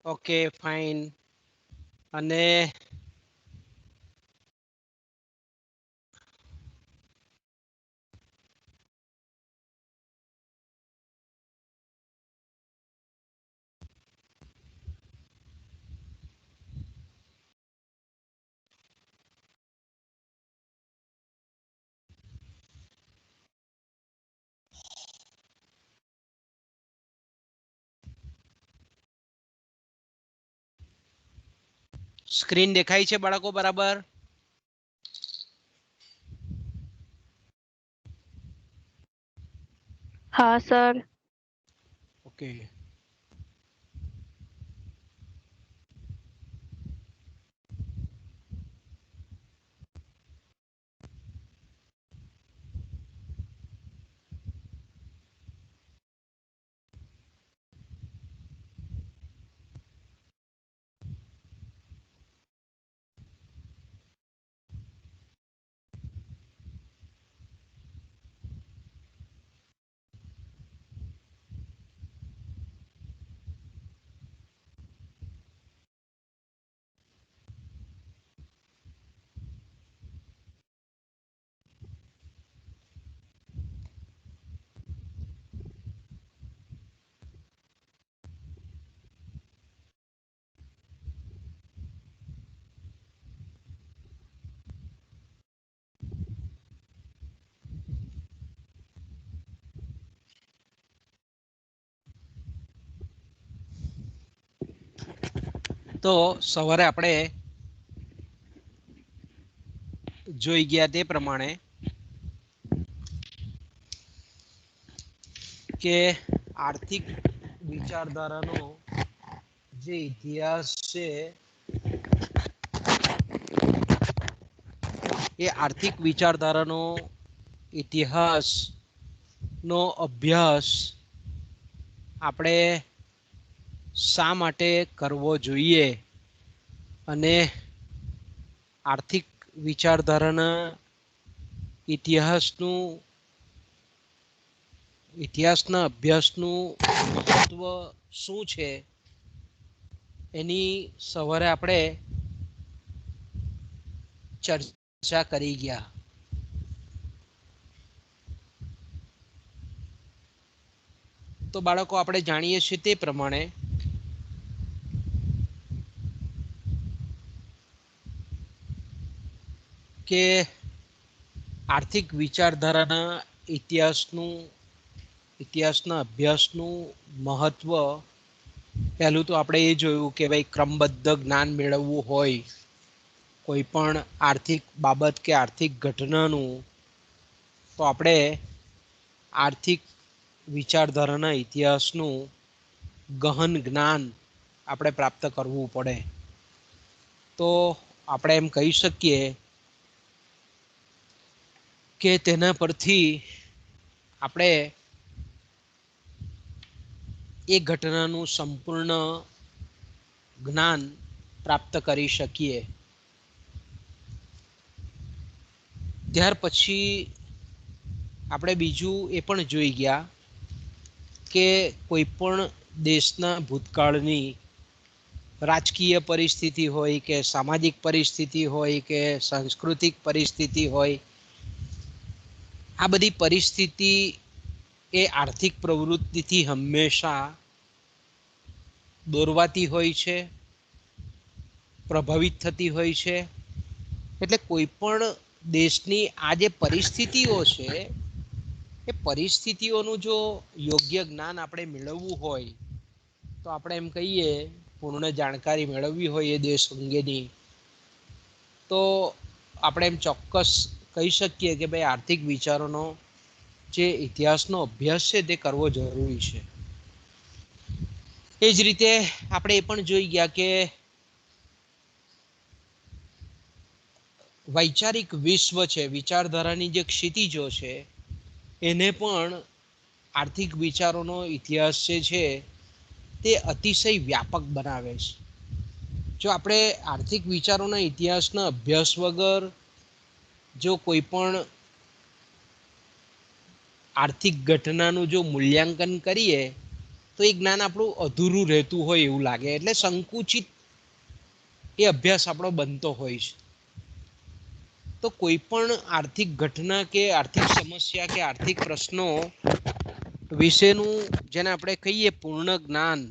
Okay fine. અને screen દેખાય છે બાળકો બરાબર? हाँ सर। ઓકે. તો સવારે આપણે જોઈ ગયા તે પ્રમાણે કે આર્થિક વિચારધારાનો જે ઇતિહાસ છે એ આર્થિક વિચારધારાનો ઇતિહાસ નો અભ્યાસ આપણે શા માટે કરવો જોઈએ અને આર્થિક વિચારધારાના ઇતિહાસના અભ્યાસનું મહત્વ શું છે એની સવારે આપણે ચર્ચા કરી ગયા. તો બાળકો આપણે જાણીએ છીએ તે પ્રમાણે કે આર્થિક વિચારધારાના ઇતિહાસના અભ્યાસનું મહત્વ પહેલું તો આપણે એ જોયું કે ભાઈ ક્રમબદ્ધ જ્ઞાન મેળવવું હોય કોઈ પણ આર્થિક બાબત કે આર્થિક ઘટનાનું તો આપણે આર્થિક વિચારધારાના ઇતિહાસનું ગહન જ્ઞાન આપણે પ્રાપ્ત કરવું પડે. તો આપણે એમ કહી શકીએ કે તેના પરથી આપણે એ ઘટનાનું સંપૂર્ણ જ્ઞાન પ્રાપ્ત કરી શકીએ. ત્યાર પછી આપણે બીજું એ પણ જોઈ ગયા કે કોઈ પણ દેશના ભૂતકાળની રાજકીય પરિસ્થિતિ હોય કે સામાજિક પરિસ્થિતિ હોય કે સાંસ્કૃતિક પરિસ્થિતિ હોય, આ બધી પરિસ્થિતિ એ આર્થિક પ્રવૃત્તિથી હંમેશા દોરવાતી હોય છે, પ્રભાવિત થતી હોય છે. એટલે કોઈ પણ દેશની આ જે પરિસ્થિતિઓ છે એ પરિસ્થિતિઓનું જો યોગ્ય જ્ઞાન આપણે મેળવવું હોય તો આપણે એમ કહીએ પૂર્ણ જાણકારી મેળવવી હોય એ દેશ અંગેની તો આપણે એમ ચોક્કસ કહી શકીએ કે ભાઈ આર્થિક વિચારોનો જે ઇતિહાસનો અભ્યાસ છે તે કરવો જરૂરી છે. એ જ રીતે આપણે એ પણ જોઈ ગયા કે વૈચારિક વિશ્વ છે, વિચારધારાની જે ક્ષિતિજો છે એને પણ આર્થિક વિચારોનો ઇતિહાસ જે છે તે અતિશય વ્યાપક બનાવે છે. જો આપણે આર્થિક વિચારોના ઇતિહાસના અભ્યાસ વગર જો કોઈ પણ આર્થિક ઘટનાનું જો મૂલ્યાંકન કરીએ તો એ જ્ઞાન આપણું અધૂરું રહેતું હોય એવું લાગે, એટલે સંકુચિત એ અભ્યાસ આપણો બનતો હોય છે. તો કોઈ પણ આર્થિક ઘટના કે આર્થિક સમસ્યા કે આર્થિક પ્રશ્નો વિશેનું જેને આપણે કહીએ પૂર્ણ જ્ઞાન,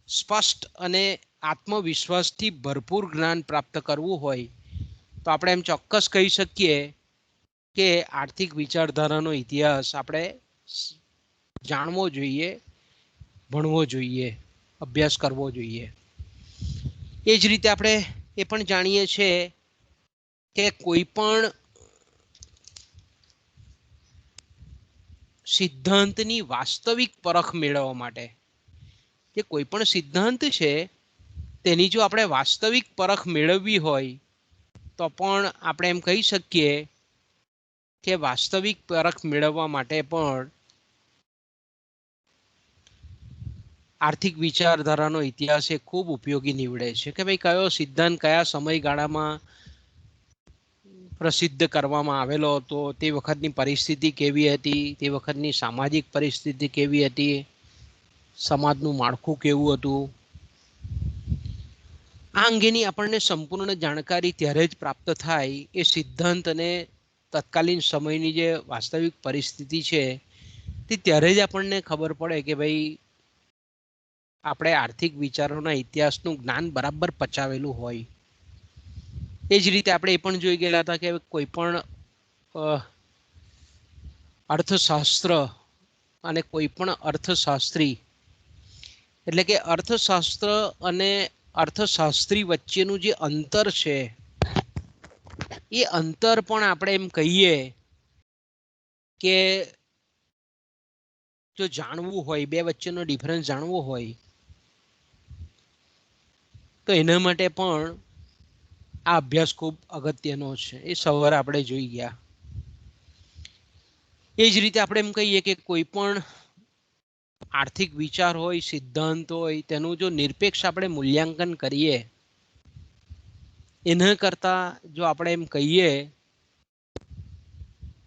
સ્પષ્ટ અને આત્મવિશ્વાસથી ભરપૂર જ્ઞાન પ્રાપ્ત કરવું હોય તો આપણે એમ ચોક્કસ કહી શકીએ કે આર્થિક વિચારધારાનો ઇતિહાસ આપણે જાણવો જોઈએ, ભણવો જોઈએ, અભ્યાસ કરવો જોઈએ. એ જ રીતે આપણે એ પણ જાણીએ છીએ કે કોઈ પણ સિદ્ધાંતની વાસ્તવિક પરખ મેળવવા માટે, કે કોઈ પણ સિદ્ધાંત છે તેની જો આપણે વાસ્તવિક પરખ મેળવવી હોય તો પણ આપણે એમ કહી શકીએ કે વાસ્તવિક પરખ મેળવવા માટે પણ આર્થિક વિચારધારાનો ઇતિહાસ એ ખૂબ ઉપયોગી નીવડે છે કે ભાઈ કયો સિદ્ધાંત કયા સમયગાળામાં પ્રસિદ્ધ કરવામાં આવેલો હતો, તે વખતની પરિસ્થિતિ કેવી હતી, તે વખતની સામાજિક પરિસ્થિતિ કેવી હતી, સમાજનું માળખું કેવું હતું. આ અંગેની આપણને સંપૂર્ણ જાણકારી ત્યારે જ પ્રાપ્ત થાય એ સિદ્ધાંત અને તત્કાલીન સમયની જે વાસ્તવિક પરિસ્થિતિ છે તે ત્યારે જ આપણને ખબર પડે કે ભાઈ આપણે આર્થિક વિચારોના ઇતિહાસનું જ્ઞાન બરાબર પચાવેલું હોય. એ જ રીતે આપણે એ પણ જોઈ ગયેલા હતા કે કોઈ પણ અર્થશાસ્ત્ર અને કોઈ પણ અર્થશાસ્ત્રી, એટલે કે અર્થશાસ્ત્ર અને અર્થશાસ્ત્રી વચ્ચેનું જે અંતર છે એ અંતર પણ આપણે એમ કહીએ કે જો જાણવું હોય, બે વચ્ચેનો ડિફરન્સ જાણવો હોય તો એના માટે પણ આ અભ્યાસ ખૂબ અગત્યનો છે. એ સવારે આપણે જોઈ ગયા. એ જ રીતે આપણે એમ કહીએ કે કોઈ પણ આર્થિક વિચાર હોય, સિદ્ધાંત હોય, તેનું જો નિરપેક્ષ આપણે મૂલ્યાંકન કરીએ એના કરતા જો આપણે એમ કહીએ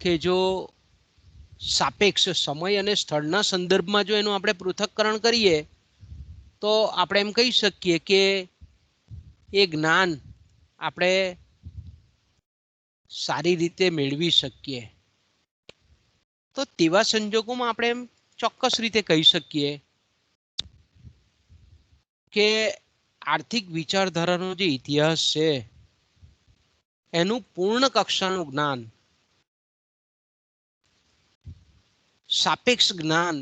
કે જો સાપેક્ષ સમય અને સ્થળના સંદર્ભમાં જો એનું આપણે પૃથક્કરણ કરીએ તો આપણે એમ કહી શકીએ કે એ જ્ઞાન આપણે સારી રીતે મેળવી શકીએ. તો તેવા સંજોગોમાં આપણે એમ ચોક્કસ રીતે કહી શકીએ કે આર્થિક વિચારધારાનો જે ઇતિહાસ છે એનું પૂર્ણ કક્ષાનું જ્ઞાન, સાપેક્ષ જ્ઞાન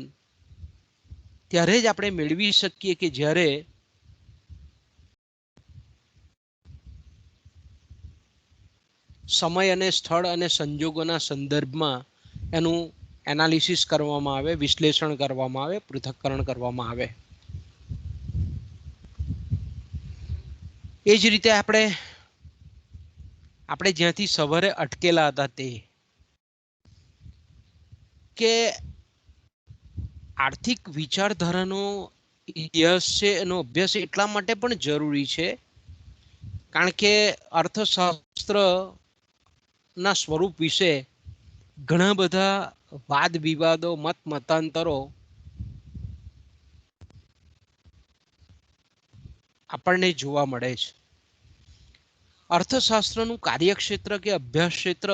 ત્યારે જ આપણે મેળવી શકીએ કે જ્યારે સમય અને સ્થળ અને સંજોગોના સંદર્ભમાં એનું એનાલિસિસ કરવામાં આવે, વિશ્લેષણ કરવામાં આવે, પૃથક્કરણ કરવામાં આવે. એ જ રીતે આપણે જ્યાંથી સવારે અટકેલા હતા તે કે આર્થિક વિચારધારાનો ઇતિહાસ છે એનો અભ્યાસ એટલા માટે પણ જરૂરી છે કારણ કે અર્થશાસ્ત્ર ના સ્વરૂપ વિશે ઘણા બધા વાદ વિવાદો, મત મતાંતરો આપણને જોવા મળે છે. અર્થશાસ્ત્રનું કાર્યક્ષેત્ર કે અભ્યાસ ક્ષેત્ર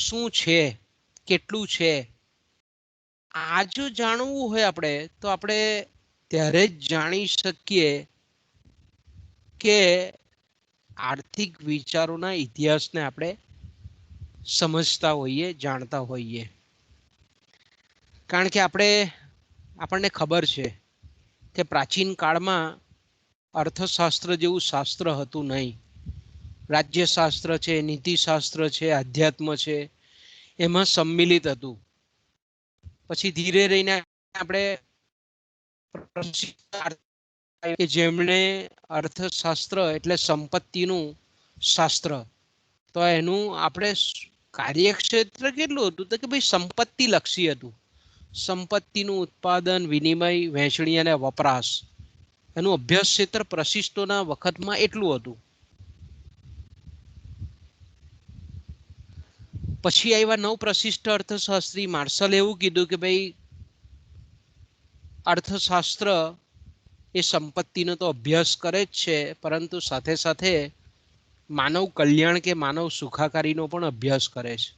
શું છે, કેટલું છે, આ જો જાણવું હોય આપણે તો આપણે ત્યારે જ જાણી શકીએ કે આર્થિક વિચારોના ઇતિહાસને આપણે સમજતા હોઈએ, જાણતા હોઈએ. કારણ કે આપણને ખબર છે કે પ્રાચીન કાળમાં અર્થશાસ્ત્ર જેવું શાસ્ત્ર હતું નહીં. રાજ્યશાસ્ત્ર છે, નીતિશાસ્ત્ર છે, અધ્યાત્મ છે, એમાં સંમિલિત હતું. પછી ધીરે રહીને આપણે કે જેમણે અર્થશાસ્ત્ર એટલે સંપત્તિનું શાસ્ત્ર, તો એનું આપણે કાર્યક્ષેત્ર કેટલું હતું તો કે ભાઈ સંપત્તિ લક્ષી હતું. સંપત્તિનું ઉત્પાદન, વિનિમય, વહેંચણી અને વપરાશ એનું અભ્યાસ ક્ષેત્ર પ્રશિષ્ટોના વખતમાં એટલું હતું. પછી આવ્યા નવ પ્રશિષ્ટ અર્થશાસ્ત્રી માર્શલ, એવું કીધું કે ભાઈ અર્થશાસ્ત્ર એ સંપત્તિનો તો અભ્યાસ કરે જ છે, પરંતુ સાથે સાથે માનવ કલ્યાણ કે માનવ સુખાકારીનો પણ અભ્યાસ કરે છે.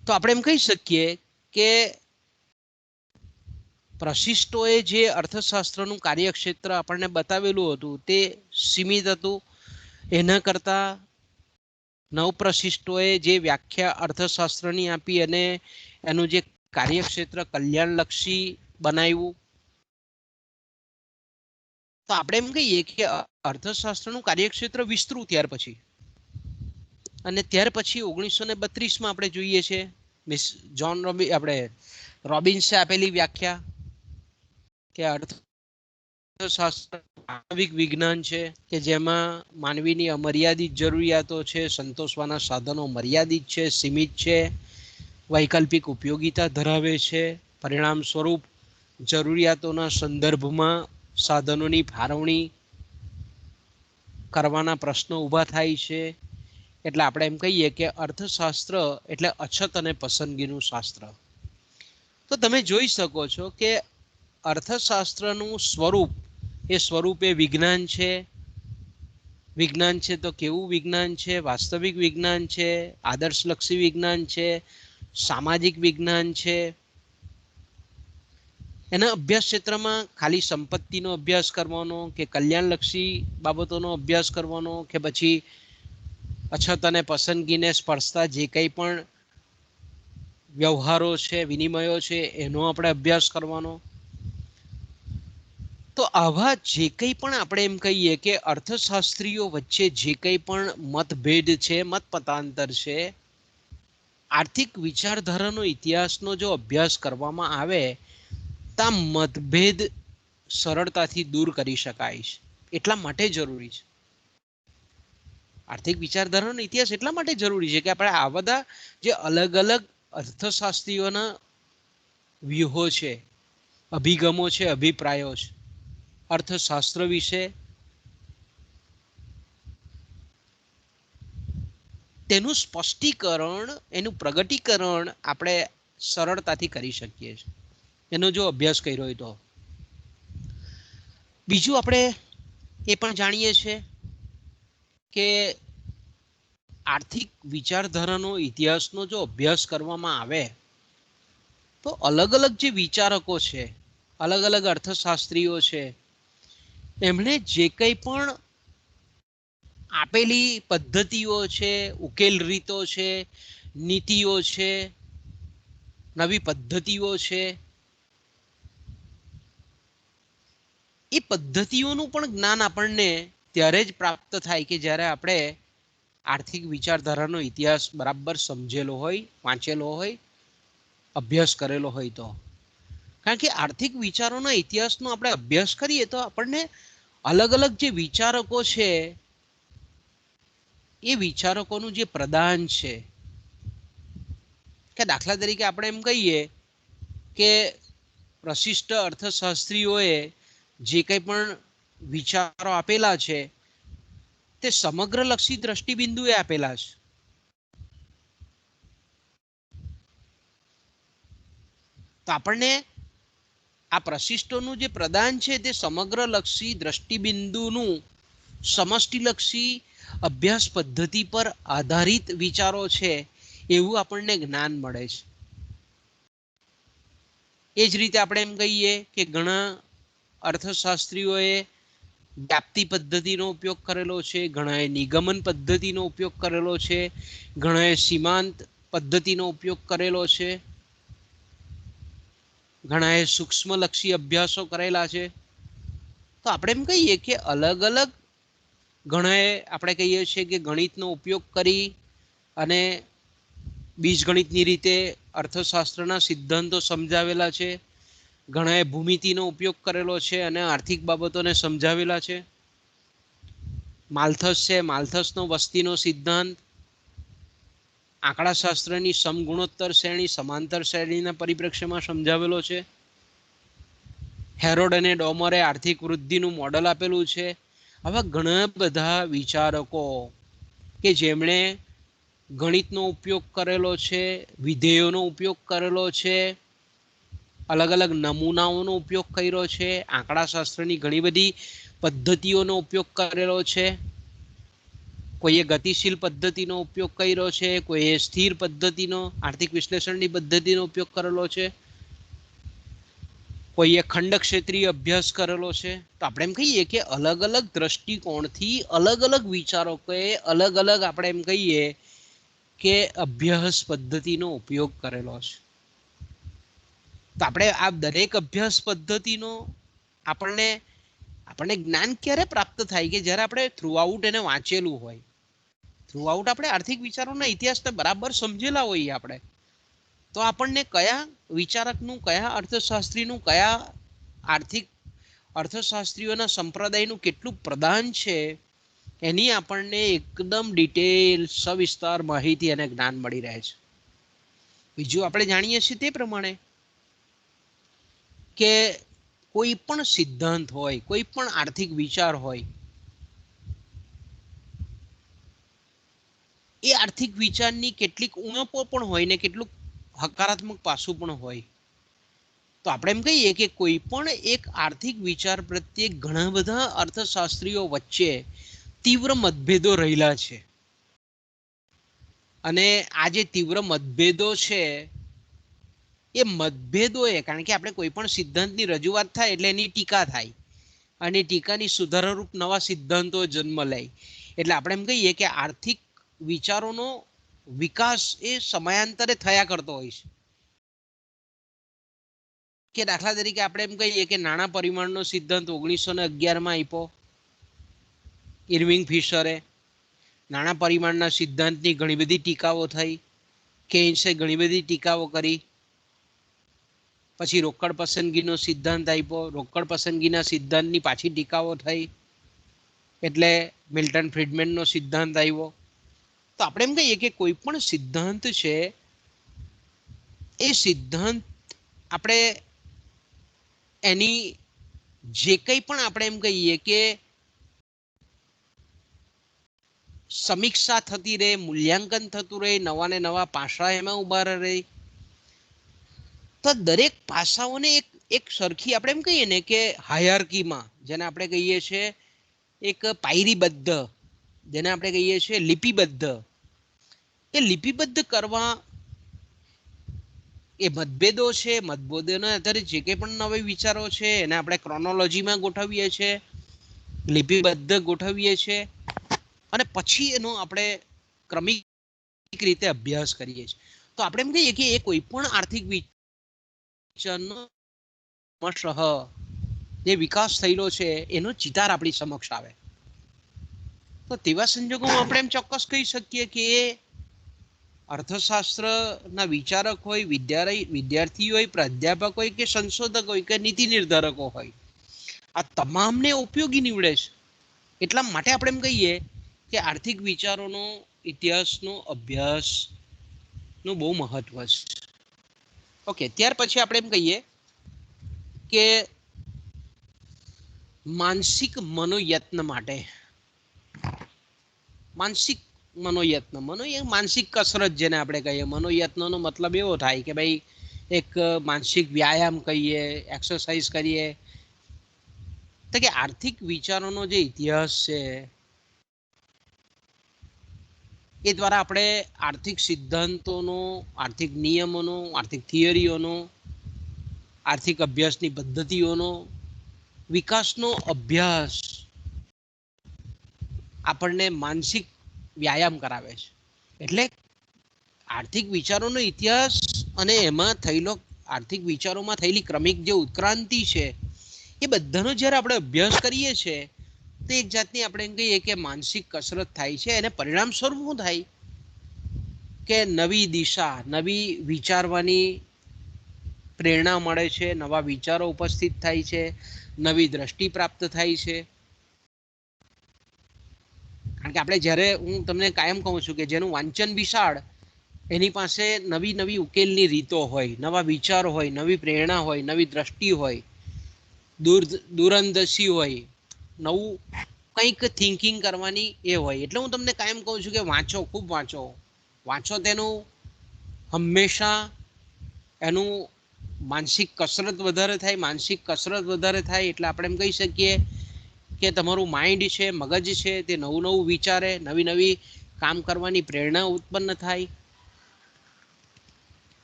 તો આપણે એમ કહી શકીએ કે પ્રશિષ્ટોએ જે અર્થશાસ્ત્રનું કાર્યક્ષેત્ર આપણને બતાવેલું હતું તે સીમિત હતું. એના કરતાં નવપ્રશિષ્ટોએ જે વ્યાખ્યા અર્થશાસ્ત્રની આપી અને એનું જે કાર્યક્ષેત્ર કલ્યાણલક્ષી બનાવ્યું. તો આપણે એમ કહીએ કે અર્થશાસ્ત્રનું કાર્યક્ષેત્ર વિસ્તૃત ત્યાર પછી, અને ત્યાર પછી 1932માં આપણે જોઈએ છે મિસ જોન રોબિન્સે આપેલી વ્યાખ્યા કે અર્થશાસ્ત્ર માનવિક વિજ્ઞાન છે કે જેમાં માનવીની અમર્યાદિત જરૂરિયાતો છે, સંતોષવાના સાધનો મર્યાદિત છે, સીમિત છે, વૈકલ્પિક ઉપયોગિતા ધરાવે છે, પરિણામ સ્વરૂપ જરૂરિયાતોના સંદર્ભમાં સાધનોની ફાળવણી કરવાના પ્રશ્નો ઊભા થાય છે. એટલે આપણે એમ કહીએ કે અર્થશાસ્ત્ર એટલે અછત અને પસંદગીનું શાસ્ત્ર. તો તમે જોઈ શકો છો કે અર્થશાસ્ત્રનું સ્વરૂપ એ સ્વરૂપે વિજ્ઞાન છે. વિજ્ઞાન છે તો કેવું વિજ્ઞાન છે? વાસ્તવિક વિજ્ઞાન છે, આદર્શલક્ષી વિજ્ઞાન છે, સામાજિક વિજ્ઞાન છે. એના અભ્યાસ ક્ષેત્રમાં ખાલી સંપત્તિનો અભ્યાસ કરવાનો કે કલ્યાણલક્ષી બાબતોનો અભ્યાસ કરવાનો કે પછી અછત અને પસંદગીને સ્પર્શતા જે કંઈ પણ વ્યવહારો છે, વિનિમયો છે, એનો આપણે અભ્યાસ કરવાનો. તો આવા જે કંઈ પણ આપણે એમ કહીએ કે અર્થશાસ્ત્રીઓ વચ્ચે જે કંઈ પણ મતભેદ છે, મતમતાંતર છે, આર્થિક વિચારધારાનો ઇતિહાસનો જો અભ્યાસ કરવામાં આવે તો મતભેદ સરળતાથી દૂર કરી શકાય છે. એટલા માટે જરૂરી છે આર્થિક વિચારધારાનો ઇતિહાસ, એટલા માટે જરૂરી છે કે આપણે આ બધા જે અલગ અલગ અર્થશાસ્ત્રીઓના વ્યૂહો છે, અભિગમો છે, અભિપ્રાયો છે અર્થશાસ્ત્ર વિશે, તેનું સ્પષ્ટીકરણ, એનું પ્રગટીકરણ આપણે સરળતાથી કરી શકીએ છીએ એનો જો અભ્યાસ કર્યો હોય તો. બીજું આપણે એ પણ જાણીએ છીએ કે આર્થિક વિચારધારાનો ઇતિહાસનો જો અભ્યાસ કરવામાં આવે તો અલગ અલગ જે વિચારકો છે, અલગ અલગ અર્થશાસ્ત્રીઓ છે, એમણે જે કંઈ પણ આપેલી પદ્ધતિઓ છે, ઉકેલ રીતો છે, નીતિઓ છે, નવી પદ્ધતિઓ છે, એ પદ્ધતિઓનું પણ જ્ઞાન આપણને ત્યારે જ પ્રાપ્ત થાય કે જ્યારે આપણે આર્થિક વિચારધારાનો ઇતિહાસ બરાબર સમજેલો હોય, વાંચેલો હોય, અભ્યાસ કરેલો હોય તો. કારણ કે આર્થિક વિચારોના ઇતિહાસનો આપણે અભ્યાસ કરીએ તો આપણને અલગ અલગ જે વિચારકો છે એ વિચારકોનું જે પ્રદાન છે, કે દાખલા તરીકે આપણે એમ કહીએ કે પ્રશિષ્ટ અર્થશાસ્ત્રીઓએ જે કંઈ પણ વિચારો આપેલા છે તે સમગ્રલક્ષી દ્રષ્ટિબિંદુએ આપેલા છે. તો આપણને આ પ્રશિષ્ટોનું જે પ્રદાન છે તે સમગ્રલક્ષી દ્રષ્ટિબિંદુનું સમષ્ટિલક્ષી અભ્યાસ પદ્ધતિ પર આધારિત વિચારો છે એવું આપણને જ્ઞાન મળે છે. એ જ રીતે આપણે એમ કહીએ કે ઘણા અર્થશાસ્ત્રીઓએ વ્યાપ્તિ પદ્ધતિનો ઉપયોગ કરેલો છે, ઘણાએ નિગમન પદ્ધતિનો ઉપયોગ કરેલો છે, ઘણાએ સીમાંત પદ્ધતિનો ઉપયોગ કરેલો છે, ઘણાએ સૂક્ષ્મલક્ષી અભ્યાસો કરેલા છે. તો આપણે એમ કહીએ કે અલગ અલગ ઘણાએ આપણે કહીએ છીએ કે ગણિતનો ઉપયોગ કરી અને બીજગણિતની રીતે અર્થશાસ્ત્રના સિદ્ધાંતો સમજાવેલા છે, ઘણાએ ભૂમિતિનો ઉપયોગ કરેલો છે અને આર્થિક બાબતોને સમજાવેલા છે. માલ્થસ છે, માલ્થસનો વસ્તીનો સિદ્ધાંત આંકડાશાસ્ત્રની સમગુણોત્તર શ્રેણી, સમાંતર શ્રેણીના પરિપ્રેક્ષ્યમાં સમજાવેલો છે. હેરોડ અને ડોમરે આર્થિક વૃદ્ધિનું મોડલ આપેલું છે. આવા ઘણા બધા વિચારકો કે જેમણે ગણિતનો ઉપયોગ કરેલો છે, વિધેયોનો ઉપયોગ કરેલો છે, अलग अलग नमूनाओनो उपयोग कर्यो छे, आंकड़ाशास्त्रनी घणी बधी पद्धतिओनो उपयोग करेलो छे। कोईए गतिशील पद्धतिनो उपयोग कर्यो छे, कोईए स्थिर पद्धतिनो आर्थिक विश्लेषणनी पद्धतिनो उपयोग करेलो छे, कोईए खंड क्षेत्रीय अभ्यास करेलो छे। तो આપણે એમ કહીએ કે અલગ અલગ દ્રષ્ટિકોણથી अलग अलग વિચારકોએ अलग अलग આપણે એમ કહીએ કે અભ્યાસ પદ્ધતિનો ઉપયોગ કરેલો છે। તો આપણે આ દરેક અભ્યાસ પદ્ધતિનો આપણને આપણને જ્ઞાન ક્યારે પ્રાપ્ત થાય કે જ્યારે આપણે થ્રુઆઉટ એને વાંચેલું હોય, થ્રુઆઉટ આપણે આર્થિક વિચારોના ઇતિહાસને બરાબર સમજેલા હોઈએ આપણે, તો આપણને કયા વિચારકનું, કયા અર્થશાસ્ત્રીનું, કયા આર્થિક અર્થશાસ્ત્રીઓના સંપ્રદાયનું કેટલું પ્રદાન છે એની આપણને એકદમ ડિટેલ સવિસ્તાર માહિતી અને જ્ઞાન મળી રહે છે। બીજું આપણે જાણીએ છીએ તે પ્રમાણે કે કોઈ પણ સિદ્ધાંત હોય, કોઈ પણ આર્થિક વિચાર હોય, એ આર્થિક વિચારની કેટલીક ઉણપો પણ હોય ને કેટલુંક હકારાત્મક પાસું પણ હોય। તો આપણે એમ કહીએ કે કોઈ પણ એક આર્થિક વિચાર પ્રત્યે ઘણા બધા અર્થશાસ્ત્રીઓ વચ્ચે તીવ્ર મતભેદો રહેલા છે, અને આ જે તીવ્ર મતભેદો છે એ મતભેદોએ, કારણ કે આપણે કોઈ પણ સિદ્ધાંતની રજૂઆત થાય એટલે એની ટીકા થાય, અને ટીકાની સુધારારૂપ નવા સિદ્ધાંતો જન્મ લે। એટલે આપણે એમ કહીએ કે આર્થિક વિચારોનો વિકાસ એ સમયાંતરે થયા કરતો હોય છે। કે દાખલા તરીકે આપણે એમ કહીએ કે નાણાં પરિમાણનો સિદ્ધાંત 1911માં આપ્યો ઇર્વિંગ ફિશરે। નાણાં પરિમાણના સિદ્ધાંતની ઘણી બધી ટીકાઓ થઈ, કેન્સે ઘણી બધી ટીકાઓ કરી। પછી રોકડ પસંદગીનો સિદ્ધાંત આપ્યો, રોકડ પસંદગીના સિદ્ધાંતની પાછી ટીકાઓ થઈ, એટલે મિલ્ટન ફ્રીડમેનનો સિદ્ધાંત આવ્યો। તો આપણે એમ કહીએ કે કોઈ પણ સિદ્ધાંત છે એ સિદ્ધાંત આપણે એની જે કંઈ પણ આપણે એમ કહીએ કે સમીક્ષા થતી રહે, મૂલ્યાંકન થતું રહે, નવા ને નવા પાસા એમાં ઉભા રહે, તો દરેક પાસાઓને એક એક સરખી આપણે એમ કહીએ ને કે હાયરાર્કીમાં, જેને આપણે કહીએ છીએ એક પાયરીબદ્ધ, જેને આપણે કહીએ છીએ લિપિબદ્ધ, એ લિપિબદ્ધ કરવા એ મતભેદો છે, મતભેદોના આધારે જે કંઈ પણ નવા વિચારો છે એને આપણે ક્રોનોલોજીમાં ગોઠવીએ છીએ, લિપિબદ્ધ ગોઠવીએ છીએ, અને પછી એનો આપણે ક્રમિક રીતે અભ્યાસ કરીએ છીએ। તો આપણે એમ કહીએ કે એ કોઈ પણ આર્થિક વિચારનો જે વિકાસ થયેલો છે એનો ચિતાર આપણી સમક્ષ આવે। તો તેવા સંજોગોમાં આપણે એમ ચોક્કસ કહી શકીએ કે અર્થશાસ્ત્રના વિચારક હોય, વિદ્યાર્થી હોય, પ્રાધ્યાપક હોય કે સંશોધક હોય કે નીતિ નિર્ધારકો હોય, આ તમામને ઉપયોગી નીવડે છે। એટલા માટે આપણે એમ કહીએ કે આર્થિક વિચારોનો ઇતિહાસનો અભ્યાસનું બહુ મહત્વ છે। ઓકે, ત્યાર પછી આપણે એમ કહીએ કે માનસિક મનોયત્ન માટે, માનસિક મનોયત્ન, માનસિક કસરત જેને આપણે કહીએ, મનોયત્નનો મતલબ એવો થાય કે ભાઈ એક માનસિક વ્યાયામ કહીએ, એક્સરસાઇઝ કરીએ। તો કે આર્થિક વિચારોનો જે ઇતિહાસ છે એ દ્વારા આપણે આર્થિક સિદ્ધાંતોનો, આર્થિક નિયમોનો, આર્થિક થિયરીઓનો, આર્થિક અભ્યાસની પદ્ધતિઓનો વિકાસનો અભ્યાસ આપણને માનસિક વ્યાયામ કરાવે છે। એટલે આર્થિક વિચારોનો ઇતિહાસ અને એમાં થયેલો આર્થિક વિચારોમાં થયેલી ક્રમિક જે ઉત્ક્રાંતિ છે એ બધાનો જ્યારે આપણે અભ્યાસ કરીએ છીએ તો એક જાતની આપણે એમ કહીએ કે માનસિક કસરત થાય છે। અને પરિણામ સ્વરૂપ શું થાય કે નવી દિશા, નવી વિચારવાની પ્રેરણા મળે છે, નવા વિચારો ઉપસ્થિત થાય છે, નવી દ્રષ્ટિ પ્રાપ્ત થાય છે। કારણ કે આપણે જ્યારે, હું તમને કાયમ કહું છું કે જેનું વાંચન વિશાળ એની પાસે નવી નવી ઉકેલની રીતો હોય, નવા વિચારો હોય, નવી પ્રેરણા હોય, નવી દ્રષ્ટિ હોય, દૂરંદેશી હોય, નવું કંઈક થિંકિંગ કરવાની એ હોય। એટલે હું તમને કાયમ કહું છું કે વાંચો, ખૂબ વાંચો, વાંચો, તેનું હંમેશા એનું માનસિક કસરત વધારે થાય, માનસિક કસરત વધારે થાય એટલે આપણે એમ કહી શકીએ કે તમારું માઇન્ડ છે, મગજ છે, તે નવું નવું વિચારે, નવી નવી કામ કરવાની પ્રેરણા ઉત્પન્ન થાય.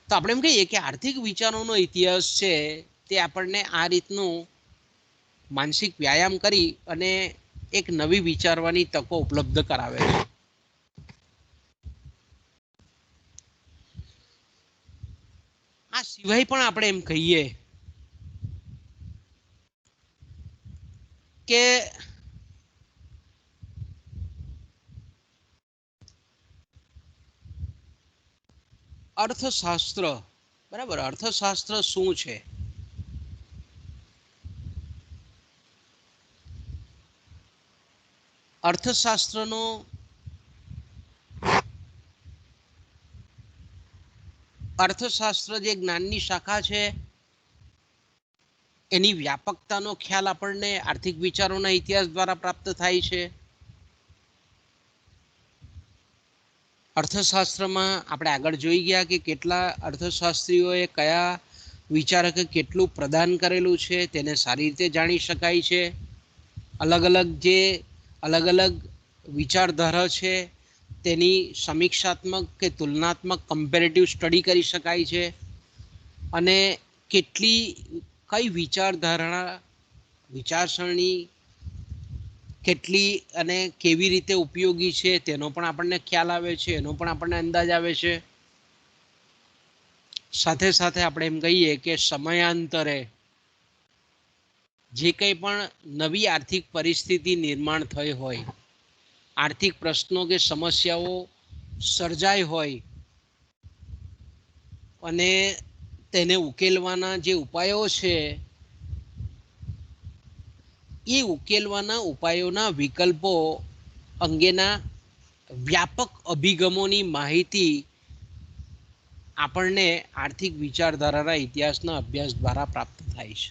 તો આપણે એમ કહીએ કે આર્થિક વિચારોનો ઇતિહાસ છે તે આપણને આ રીતનું માનસિક વ્યાયામ કરી અને એક નવી વિચારવાની તકો ઉપલબ્ધ કરાવે છે. આ સિવાય પણ આપણે એમ કહીએ કે અર્થશાસ્ત્ર, બરાબર, અર્થશાસ્ત્ર શું છે? અર્થશાસ્ત્રનો અર્થશાસ્ત્ર જે જ્ઞાનની શાખા છે એની વ્યાપકતાનો ખ્યાલ આપણને આર્થિક વિચારોના ઇતિહાસ દ્વારા પ્રાપ્ત થાય છે. અર્થશાસ્ત્રમાં આપણે આગળ જોઈ ગયા કે કેટલા અર્થશાસ્ત્રીઓએ કયા વિચારકે કેટલું પ્રદાન કરેલું છે તેને સારી રીતે જાણી શકાય છે. અલગ અલગ વિચારધારા છે તેની સમીક્ષાત્મક કે તુલનાત્મક કમ્પેરેટિવ સ્ટડી કરી શકાય છે. અને કઈ વિચારધારણા, વિચારસરણી કેટલી અને કેવી રીતે ઉપયોગી છે તેનો પણ આપણને ખ્યાલ આવે છે, એનો પણ આપણને અંદાજ આવે છે. સાથે સાથે આપણે એમ કહીએ કે સમયાંતરે જે કંઈ પણ નવી આર્થિક પરિસ્થિતિ નિર્માણ થઈ હોય, આર્થિક પ્રશ્નો કે સમસ્યાઓ સર્જાય હોય અને તેને ઉકેલવાના જે ઉપાયો છે એ ઉકેલવાના ઉપાયોના વિકલ્પો અંગેના વ્યાપક અભિગમોની માહિતી આપણને આર્થિક વિચારધારાના ઇતિહાસના અભ્યાસ દ્વારા પ્રાપ્ત થાય છે.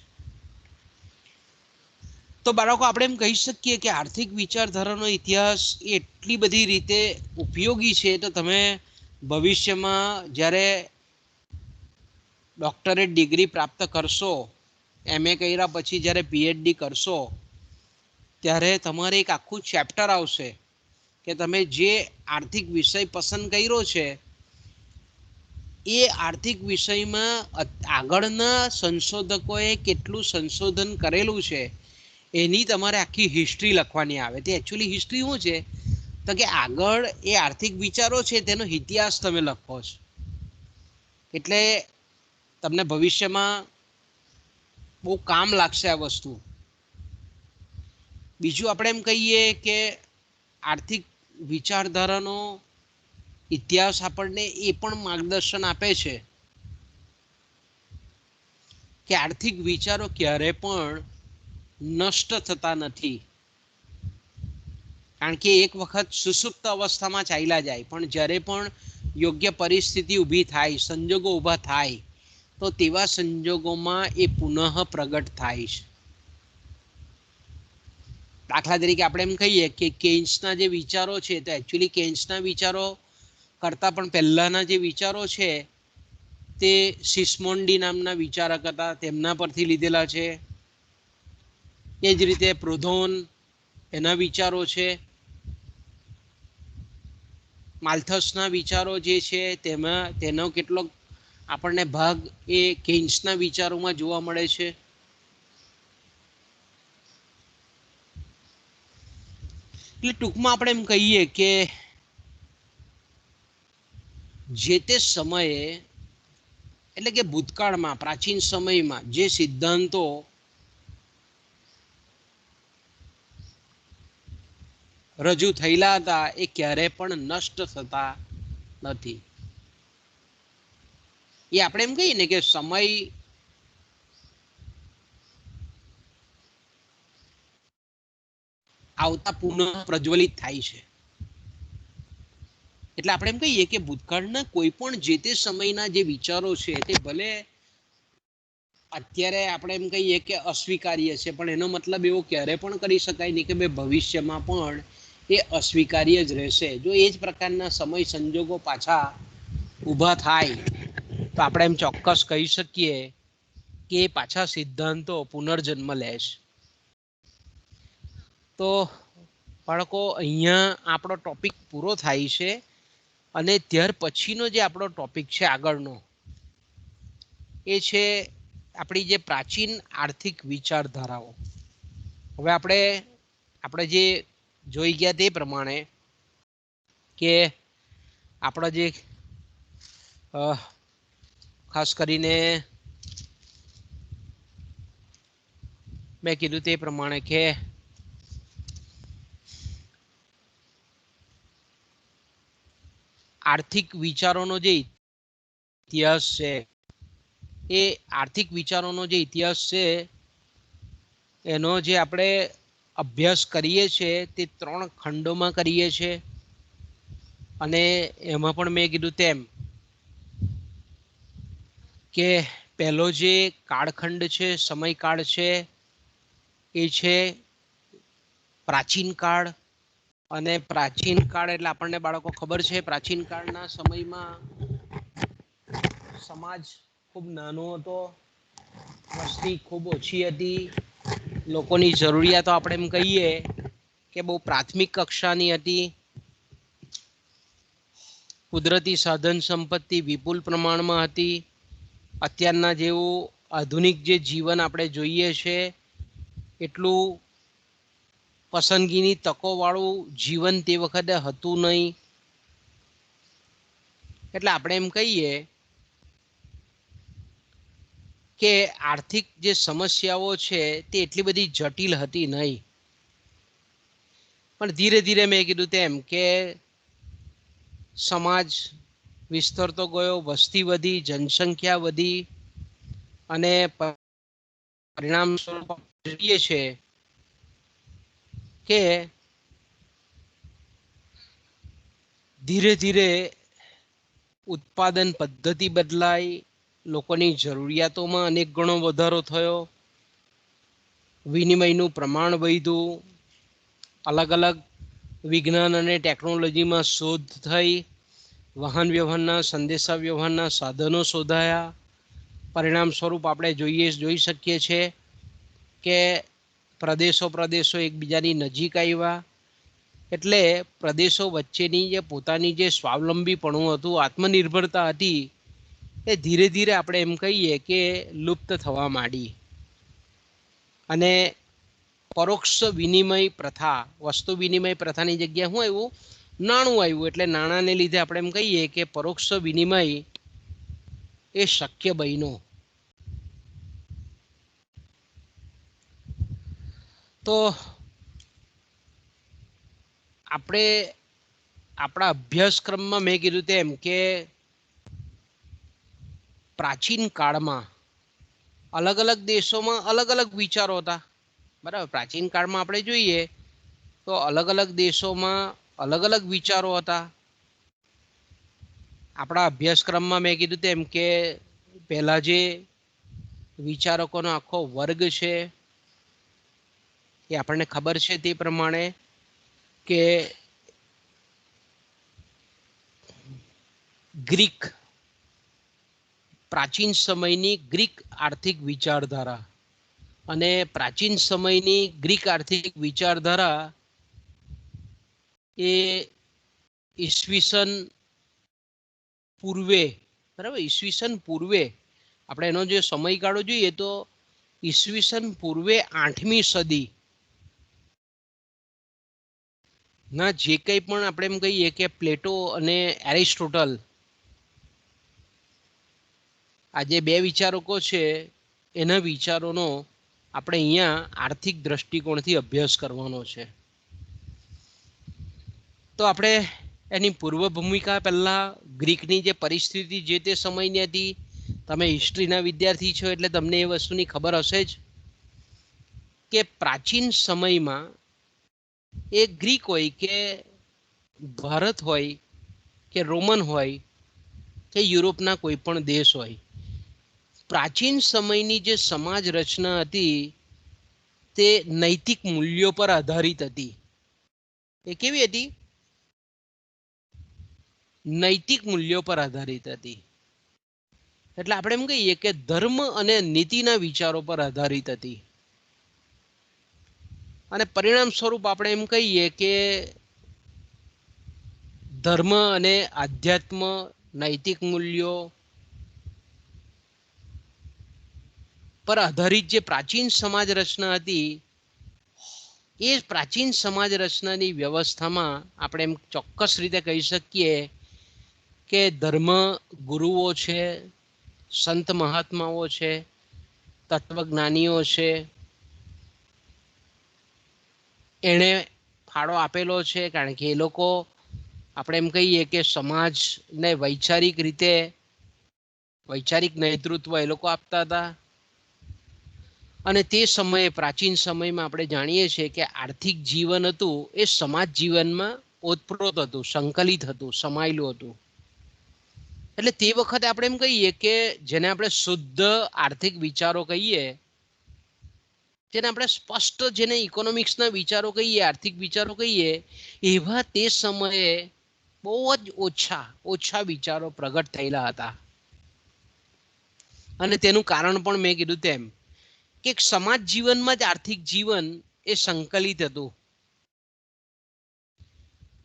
તો બાળકો આપણે એમ કહી શકીએ કે આર્થિક વિચારધારાનો ઇતિહાસ એ એટલી બધી રીતે ઉપયોગી છે તો તમે ભવિષ્યમાં જ્યારે ડોક્ટરેટ ડિગ્રી પ્રાપ્ત કરશો, MA કર્યા પછી જ્યારે PhD કરશો ત્યારે તમારે એક આખું ચેપ્ટર આવશે કે તમે જે આર્થિક વિષય પસંદ કર્યો છે એ આર્થિક વિષયમાં આગળના સંશોધકોએ કેટલું સંશોધન કરેલું છે એની તમારે આખી હિસ્ટ્રી લખવાની આવે. તે એકચ્યુઅલી હિસ્ટ્રી શું છે તો કે આગળ એ આર્થિક વિચારો છે તેનો ઇતિહાસ તમે લખો છો. એટલે તમને ભવિષ્યમાં બહુ કામ લાગશે આ વસ્તુ. બીજું આપણે એમ કહીએ કે આર્થિક વિચારધારાનો ઇતિહાસ આપણને એ પણ માર્ગદર્શન આપે છે કે આર્થિક વિચારો ક્યારે પણ નષ્ટ થતા નથી. કારણ કે એક વખત સુસુપ્ત અવસ્થામાં ચાલ્યા જાય, પણ જ્યારે પણ યોગ્ય પરિસ્થિતિ ઊભી થાય, સંજોગો ઊભા થાય તો તેવા સંજોગોમાં એ પુનઃ પ્રગટ થાય છે. દાખલા તરીકે આપણે એમ કહીએ કે કેન્સના જે વિચારો છે તો એકચ્યુઅલી કેન્સના વિચારો કરતાં પણ પહેલાંના જે વિચારો છે તે સિસ્મોન્ડી નામના વિચારક હતા, તેમના પરથી લીધેલા છે. એ જ રીતે પ્રોધોન, એના વિચારો છે. માલ્થસના વિચારો જે છે તેનો કેટલોક આપણને ભાગ એ કેન્સના વિચારોમાં જોવા મળે છે. એટલે ટૂંકમાં આપણે એમ કહીએ કે જે તે સમયે એટલે કે ભૂતકાળમાં, પ્રાચીન સમયમાં જે સિદ્ધાંતો રજૂ થયેલા હતા એ ક્યારે પણ નષ્ટ થતા નથી. એ આપણે એમ કહીએ ને કે સમય આવતા પુનઃ પ્રજ્વલિત થાય છે. એટલે આપણે એમ કહીએ કે ભૂતકાળના કોઈ પણ જે તે સમયના જે વિચારો છે તે ભલે અત્યારે આપણે એમ કહીએ કે અસ્વીકાર્ય છે, પણ એનો મતલબ એવો ક્યારે પણ કરી શકાય નહીં કે ભાઈ ભવિષ્યમાં પણ એ અસ્વીકાર્ય જ રહેશે. જો એ જ પ્રકારના સમય સંજોગો પાછા ઊભા થાય તો આપણે એમ ચોક્કસ કહી શકીએ કે પાછા સિદ્ધાંતો પુનર્જન્મ લે છે. તો બાળકો અહીંયા આપણો ટોપિક પૂરો થાય છે અને ત્યાર પછીનો જે આપણો ટોપિક છે આગળનો એ છે આપણી જે પ્રાચીન આર્થિક વિચારધારાઓ. હવે આપણે જે જોઈ ગયા તે પ્રમાણે કે આપણા જે ખાસ કરીને મેં કીધું તે પ્રમાણે કે આર્થિક વિચારોનો જે ઇતિહાસ છે એ આર્થિક વિચારોનો જે ઇતિહાસ છે એનો જે આપણે અભ્યાસ કરીએ છીએ તે 3 ખંડોમાં કરીએ છીએ. અને એમાં પણ મેં કીધું તેમ કે પહેલો જે કાળખંડ છે, સમયકાળ છે, એ છે પ્રાચીન કાળ. અને પ્રાચીન કાળ એટલે આપણને બાળકો ખબર છે પ્રાચીન કાળના સમયમાં સમાજ ખૂબ નાનો હતો, વસ્તી ખૂબ ઓછી હતી, લોકોની જરૂરિયાતો આપણે એમ કહીએ કે બહુ પ્રાથમિક કક્ષાની હતી. કુદરતી સાધન સંપત્તિ વિપુલ પ્રમાણમાં હતી. અત્યારના જેવું આધુનિક જે જીવન આપણે જોઈએ છે એટલું પસંદગીની તકોવાળું જીવન તે વખતે હતું નહીં. એટલે આપણે એમ કહીએ કે આર્થિક જે સમસ્યાઓ છે તે એટલી બધી જટિલ હતી નહીં. પણ ધીરે ધીરે મેં કીધું તેમ કે સમાજ વિસ્તરતો ગયો, વસ્તી વધી, જનસંખ્યા વધી અને પરિણામ સ્વરૂપ જોઈએ છે કે ધીરે ધીરે ઉત્પાદન પદ્ધતિ બદલાઈ, લોકોની જરૂરિયાતોમાં અનેક ગણો વધારો થયો, વિનિમયનું પ્રમાણ વધ્યું, અલગ અલગ વિજ્ઞાન અને ટેકનોલોજીમાં શોધ થઈ, વાહન વ્યવહારના સંદેશા વ્યવહારના સાધનો શોધાયા. પરિણામ સ્વરૂપ આપણે જોઈ શકીએ છીએ કે પ્રદેશો એકબીજાની નજીક આવ્યા. એટલે પ્રદેશો વચ્ચેની જે પોતાની જે સ્વાવલંબીપણું હતું, આત્મનિર્ભરતા હતી, એ ધીરે ધીરે આપણે એમ કહીએ કે લુપ્ત થવા માંડી. અને પરોક્ષ વિનિમય પ્રથા, વસ્તુ વિનિમય પ્રથાની જગ્યાએ શું આવ્યું? નાણું આવ્યું. એટલે નાણાંને લીધે આપણે એમ કહીએ કે પરોક્ષ વિનિમય એ શક્ય બન્યો. તો આપણે આપણા અભ્યાસક્રમમાં મેં કીધું તેમ કે પ્રાચીન કાળમાં અલગ અલગ દેશોમાં અલગ અલગ વિચારો હતા. બરાબર, પ્રાચીન કાળમાં આપણે જોઈએ તો અલગ અલગ દેશોમાં અલગ અલગ વિચારો હતા. આપણા અભ્યાસક્રમમાં મેં કીધું તેમ કે પહેલા જે વિચારકોનો આખો વર્ગ છે એ આપણને ખબર છે તે પ્રમાણે કે ગ્રીક, પ્રાચીન સમયની ગ્રીક આર્થિક વિચારધારા અને પ્રાચીન સમયની ગ્રીક આર્થિક વિચારધારા એ ઈસવીસન પૂર્વે, બરાબર, ઈસવીસન પૂર્વે આપણે એનો જે સમયગાળો જોઈએ તો ઈસવીસન પૂર્વે 8મી સદી ના જે કંઈ પણ આપણે એમ કહીએ કે પ્લેટો અને એરિસ્ટોટલ, આ જે બે વિચારકો છે એના વિચારોનો આપણે અહીંયા આર્થિક દ્રષ્ટિકોણથી અભ્યાસ કરવાનો છે. તો આપણે એની પૂર્વ ભૂમિકા પહેલાં ગ્રીકની જે પરિસ્થિતિ જે તે સમયની હતી, તમે હિસ્ટ્રીના વિદ્યાર્થી છો એટલે તમને એ વસ્તુની ખબર હશે જ કે પ્રાચીન સમયમાં એ ગ્રીક હોય કે ભારત હોય કે રોમન હોય કે યુરોપના કોઈ પણ દેશ હોય, પ્રાચીન સમયની જે સમાજ રચના હતી તે નૈતિક મૂલ્યો પર આધારિત હતી. એ કેવી હતી? નૈતિક મૂલ્યો પર આધારિત હતી. એટલે આપણે એમ કહીએ કે ધર્મ અને નીતિના વિચારો પર આધારિત હતી અને પરિણામ સ્વરૂપ આપણે એમ કહીએ કે ધર્મ અને આધ્યાત્મ નૈતિક મૂલ્યો પર આધારિત જે પ્રાચીન સમાજ રચના હતી એ પ્રાચીન સમાજ રચનાની વ્યવસ્થામાં આપણે એમ ચોક્કસ રીતે કહી શકીએ કે ધર્મ ગુરુઓ છે, સંત મહાત્માઓ છે, તત્વજ્ઞાનીઓ છે, એણે ફાળો આપેલો છે. કારણ કે એ લોકો આપણે એમ કહીએ કે સમાજને વૈચારિક નેતૃત્વ એ લોકો આપતા હતા. અને તે સમયે પ્રાચીન સમયમાં આપણે જાણીએ છીએ કે આર્થિક જીવન હતું એ સમાજ જીવનમાં ઓતપ્રોત હતું, સંકલિત હતું, સમાયેલું હતું. એટલે તે વખતે આપણે એમ કહીએ કે જેને આપણે શુદ્ધ આર્થિક વિચારો કહીએ, જેને આપણે સ્પષ્ટ જેને ઇકોનોમિક્સના વિચારો કહીએ, આર્થિક વિચારો કહીએ, એવા તે સમયે બહુ જ ઓછા વિચારો પ્રગટ થયેલા હતા. અને તેનું કારણ પણ મેં કીધું તેમ કે સમાજ જીવનમાં જ આર્થિક જીવન એ સંકલિત હતું.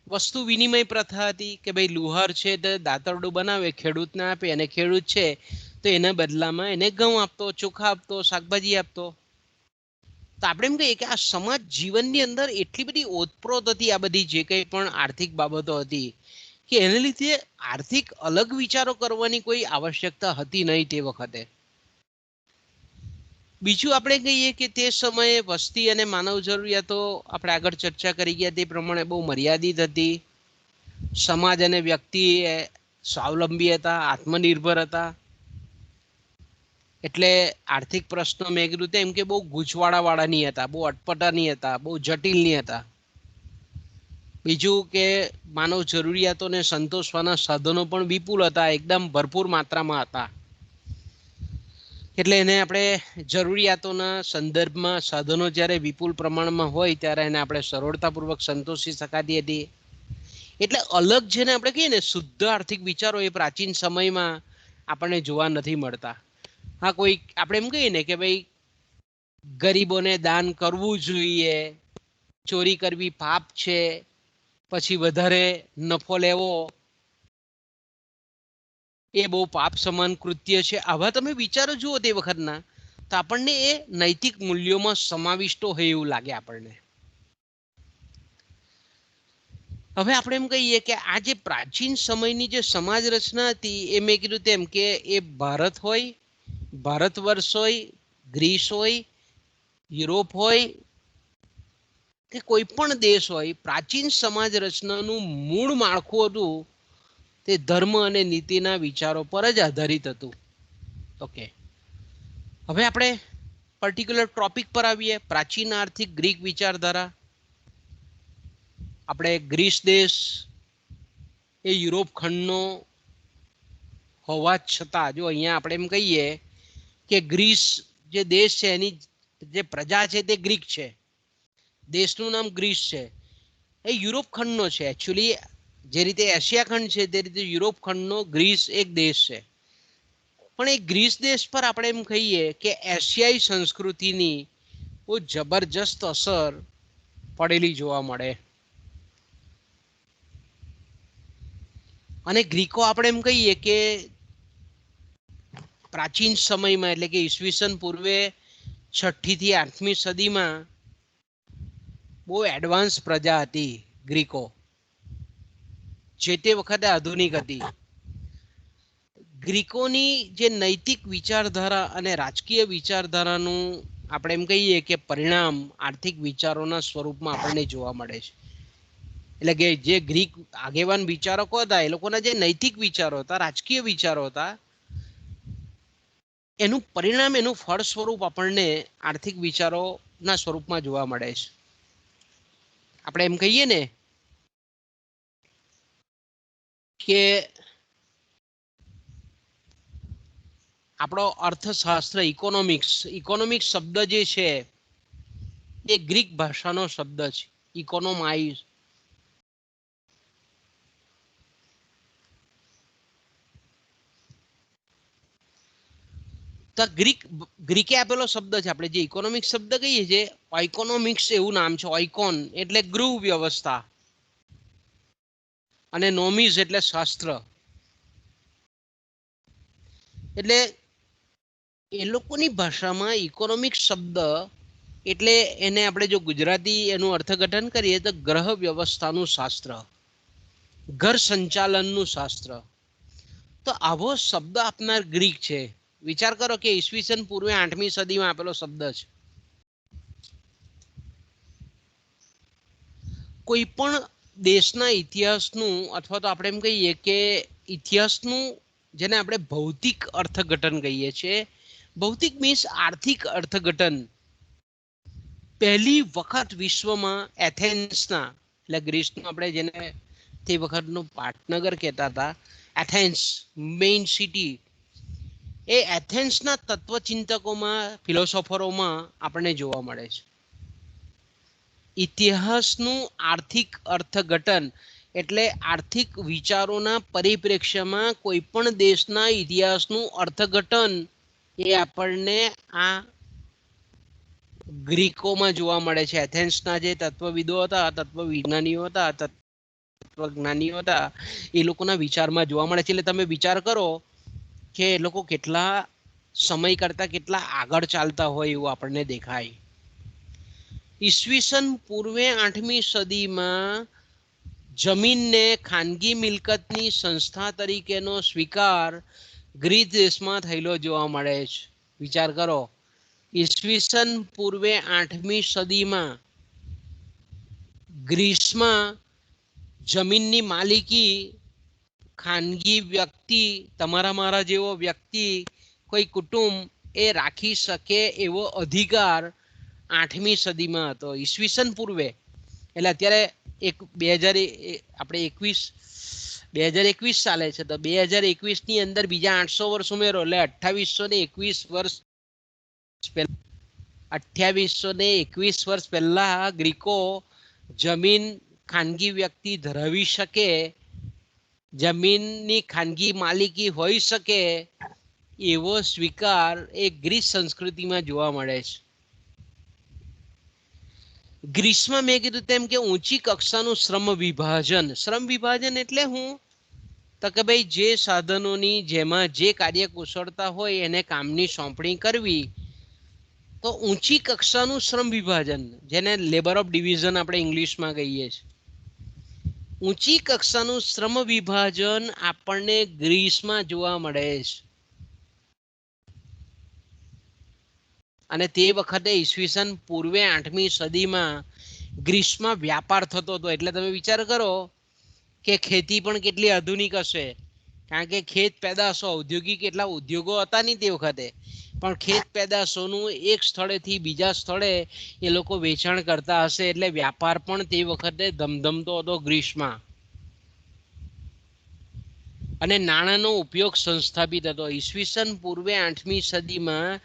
વસ્તુ વિનિમય પ્રથા હતી કે ભાઈ લુહાર છે તો દાતરડું બનાવે, ખેડૂતને આપે, અને ખેડૂત છે તો એના બદલામાં એને ઘઉં આપતો, ચોખા આપતો, શાકભાજી આપતો. તો આપણે એમ કહીએ કે આ સમાજ જીવનની અંદર એટલી બધી ઓતપ્રોત હતી આ બધી જે કંઈ પણ આર્થિક બાબતો હતી કે એને લીધે આર્થિક અલગ વિચારો કરવાની કોઈ આવશ્યકતા હતી નહીં તે વખતે. બીજું આપણે કહીએ કે તે સમયે વસ્તી અને માનવ જરૂરિયાતો આપણે આગળ ચર્ચા કરી ગયા તે પ્રમાણે બહુ મર્યાદિત હતી. સમાજ અને વ્યક્તિ સ્વાવલંબી હતા, આત્મનિર્ભર હતા. એટલે આર્થિક પ્રશ્નો મેં કીધું તેમ કે બહુ ગૂંચવાડાવાળા નહીં હતા, બહુ અટપટા નહીં હતા, બહુ જટિલ નહીં હતા. બીજું કે માનવ જરૂરિયાતોને સંતોષવાના સાધનો પણ વિપુલ હતા, એકદમ ભરપૂર માત્રામાં હતા. એટલે એને આપણે જરૂરિયાતોના સંદર્ભમાં સાધનો જ્યારે વિપુલ પ્રમાણમાં હોય ત્યારે એને આપણે સરળતાપૂર્વક સંતોષી શકાતી હતી. એટલે અલગ જેને આપણે કહીએ ને શુદ્ધ આર્થિક વિચારો એ પ્રાચીન સમયમાં આપણને જોવા નથી મળતા. હા, કોઈ આપણે એમ કહીએ ને કે ભાઈ ગરીબોને દાન કરવું જોઈએ, ચોરી કરવી પાપ છે, પછી વધારે નફો લેવો એ બહુ પાપ સમાન કૃત્ય છે, આવા તમે વિચારો જુઓ તે વખતના તો આપણને એ નૈતિક મૂલ્યોમાં સમાવિષ્ટો હોય એવું લાગે આપણને. હવે આપણે એમ કહીએ કે આ જે પ્રાચીન સમયની જે સમાજ રચના હતી એ મેં કીધું તેમ કે એ ભારત હોય, ભારત વર્ષ હોય, ગ્રીસ હોય, યુરોપ હોય કે કોઈ પણ દેશ હોય, પ્રાચીન સમાજ રચનાનું મૂળ માળખું હતું તે ધર્મ અને નીતિના વિચારો પર જ આધારિત હતું. ઓકે, હવે આપણે પર્ટિક્યુલર ટોપિક પર આવીએ. પ્રાચીન આર્થિક ગ્રીક વિચારધારા. આપણે ગ્રીસ દેશ એ યુરોપ ખંડનો હોવા છતાં જો અહીંયા આપણે એમ કહીએ કે ગ્રીસ જે દેશ છે એની જે પ્રજા છે તે ગ્રીક છે, દેશનું નામ ગ્રીસ છે, એ યુરોપ ખંડનો છે. એકચ્યુઅલી જે રીતે એશિયા ખંડ છે તે રીતે યુરોપ ખંડનો ગ્રીસ એક દેશ છે. પણ એ ગ્રીસ દેશ પર આપણે એમ કહીએ કે એશિયાઈ સંસ્કૃતિની બહુ જબરજસ્ત અસર પડેલી જોવા મળે. અને ગ્રીકો આપણે એમ કહીએ કે પ્રાચીન સમયમાં એટલે કે ઈસવીસન પૂર્વે 6ઠ્ઠી થી 8મી સદીમાં બહુ એડવાન્સ પ્રજા હતી ગ્રીકો, જે તે વખતે આધુનિક હતી. ગ્રીકોની જે નૈતિક વિચારધારા અને રાજકીય વિચારધારાનું આપણે એમ કહીએ કે પરિણામ આર્થિક વિચારોના સ્વરૂપમાં આપણને જોવા મળે છે. એટલે કે જે ગ્રીક આગેવાન વિચારકો હતા એ લોકોના જે નૈતિક વિચારો હતા, રાજકીય વિચારો હતા, એનું પરિણામ, એનું ફળ સ્વરૂપ આપણને આર્થિક વિચારોના સ્વરૂપમાં જોવા મળે છે. આપણે એમ કહીએ ને કે આપણો અર્થશાસ્ત્ર ઇકોનોમિક્સ શબ્દ જે છે એ ગ્રીક ભાષાનો શબ્દ છે. ઇકોનોમાઇઝ. તો ગ્રીકે આપેલો શબ્દ છે, આપણે જે ઇકોનોમિક્સ શબ્દ કહીએ છીએ ઓઇકોનોમિક્સ એવું નામ છે. ઓઇકોન એટલે ગૃહ વ્યવસ્થા અને નોમિસ એટલે શાસ્ત્ર. એટલે એ લોકોની ભાષામાં ઇકોનોમિક્સ શબ્દ એટલે એને આપણે જો ગુજરાતી એનું અર્થઘટન કરીએ તો ગ્રહ વ્યવસ્થાનું શાસ્ત્ર, ઘર સંચાલનનું શાસ્ત્ર. તો આવો શબ્દ આપનાર ગ્રીક છે. વિચાર કરો કે ઈસવીસન પૂર્વે 8મી સદીમાં આપેલો શબ્દ છે. કોઈ પણ દેશના ઇતિહાસનું અથવા તો આપણે એમ કહીએ કે ઇતિહાસનું જેને આપણે ભૌતિક અર્થઘટન કહીએ છીએ. ભૌતિક મીન્સ આર્થિક અર્થઘટન. પહેલી વખત વિશ્વમાં એથેન્સના એટલે ગ્રીસનું આપણે જેને તે વખતનું પાટનગર કહેતા હતા, એથેન્સ મેઇન સિટી, એ એથેન્સના તત્વચિંતકોમાં ફિલોસોફરોમાં આપણને જોવા મળે છે. ઇતિહાસનું આર્થિક અર્થઘટન એટલે આર્થિક વિચારોના પરિપ્રેક્ષ્યમાં કોઈ પણ દેશના ઇતિહાસનું અર્થઘટન એ આપણને આ ગ્રીકોમાં જોવા મળે છે. એથેન્સના જે તત્વવિદો હતા, તત્વવિજ્ઞાનીઓ હતા, તત્વજ્ઞાનીઓ હતા, એ લોકોના વિચારમાં જોવા મળે છે. એટલે તમે વિચાર કરો કે એ લોકો કેટલા સમય કરતા કેટલા આગળ ચાલતા હોય એવું આપણને દેખાય. ઈસવીસન પૂર્વે 8મી સદીમાં જમીનને ખાનગી મિલકતની સંસ્થા તરીકેનો સ્વીકાર ગ્રીસ દેશમાં થયેલો જોવા મળે છે. વિચાર કરો, ઈસવીસન પૂર્વે 8મી સદીમાં ગ્રીસમાં જમીનની માલિકી ખાનગી વ્યક્તિ, તમારા મારા જેવો વ્યક્તિ, કોઈ કુટુંબ એ રાખી શકે એવો અધિકાર 8મી સદીમાં હતો. ઈસવીસન પૂર્વે એટલે અત્યારે 2021 ચાલે છે, તો 2021ની અંદર બીજા 800 વર્ષ ઉમેરો એટલે 2821 વર્ષ પહેલા ગ્રીકો જમીન ખાનગી વ્યક્તિ ધરાવી શકે, જમીનની ખાનગી માલિકી હોઈ શકે એવો સ્વીકાર એ ગ્રીસ સંસ્કૃતિમાં જોવા મળે છે. ગ્રીસમાં મેં કીધું તેમ કે ઊંચી કક્ષાનું શ્રમ વિભાજન એટલે હું તો કે ભાઈ જે સાધનોની જેમાં જે કાર્ય કુશળતા હોય એને કામની સોંપણી કરવી, તો ઊંચી કક્ષાનું શ્રમ વિભાજન જેને લેબર ઓફ ડિવિઝન આપણે ઇંગ્લિશમાં કહીએ છીએ. ઊંચી કક્ષાનું શ્રમ વિભાજન આપણને ગ્રીસમાં જોવા મળે છે. અને તે વખતે ઈસવીસન પૂર્વે 8મી સદીમાં ગ્રીસમાં વ્યાપાર થતો હતો. એટલે તમે વિચાર કરો કે ખેતી પણ કેટલી આધુનિક હશે, કારણ કે ખેત પેદાશો ઔદ્યોગિક એટલા ઉદ્યોગો હતા નહીં તે વખતે, પણ ખેત પેદાશોનું એક સ્થળેથી બીજા સ્થળે એ લોકો વેચાણ કરતા હશે. એટલે વ્યાપાર પણ તે વખતે ધમધમતો હતો ગ્રીસમાં. અને નાણાંનો ઉપયોગ સંસ્થાપિત હતો. ઈસવીસન પૂર્વે 8મી સદીમાં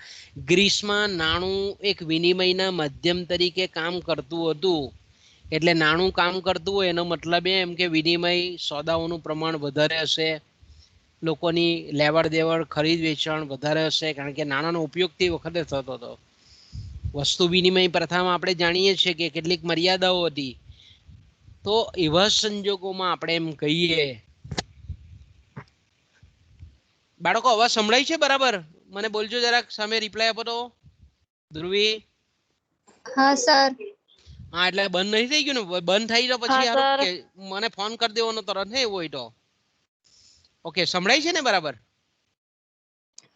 ગ્રીસમાં નાણું એક વિનિમયના માધ્યમ તરીકે કામ કરતું હતું. એટલે નાણું કામ કરતું હોય એનો મતલબ એમ કે વિનિમય સોદાઓનું પ્રમાણ વધારે હશે, લોકોની લેવડ દેવડ ખરીદ વેચાણ વધારે હશે, કારણ કે નાણાંનો ઉપયોગ તે વખતે થતો હતો. વસ્તુ વિનિમય પ્રથામાં આપણે જાણીએ છીએ કે કેટલીક મર્યાદાઓ હતી. તો એવા સંજોગોમાં આપણે એમ કહીએ, બાળકો અવાજ સંભળાય છે બરાબર? મને બોલજો જરાક, સામે રિપ્લાય આપો તો. ધ્રુવી? હા સર. હા, એટલે બંધ નહીં થઈ ગયું ને? બંધ થઈ તો પછી હારું કે મને ફોન કરી દેવાનો તરત, હે એવું હોય તો. ઓકે, સંભળાય છે ને બરાબર?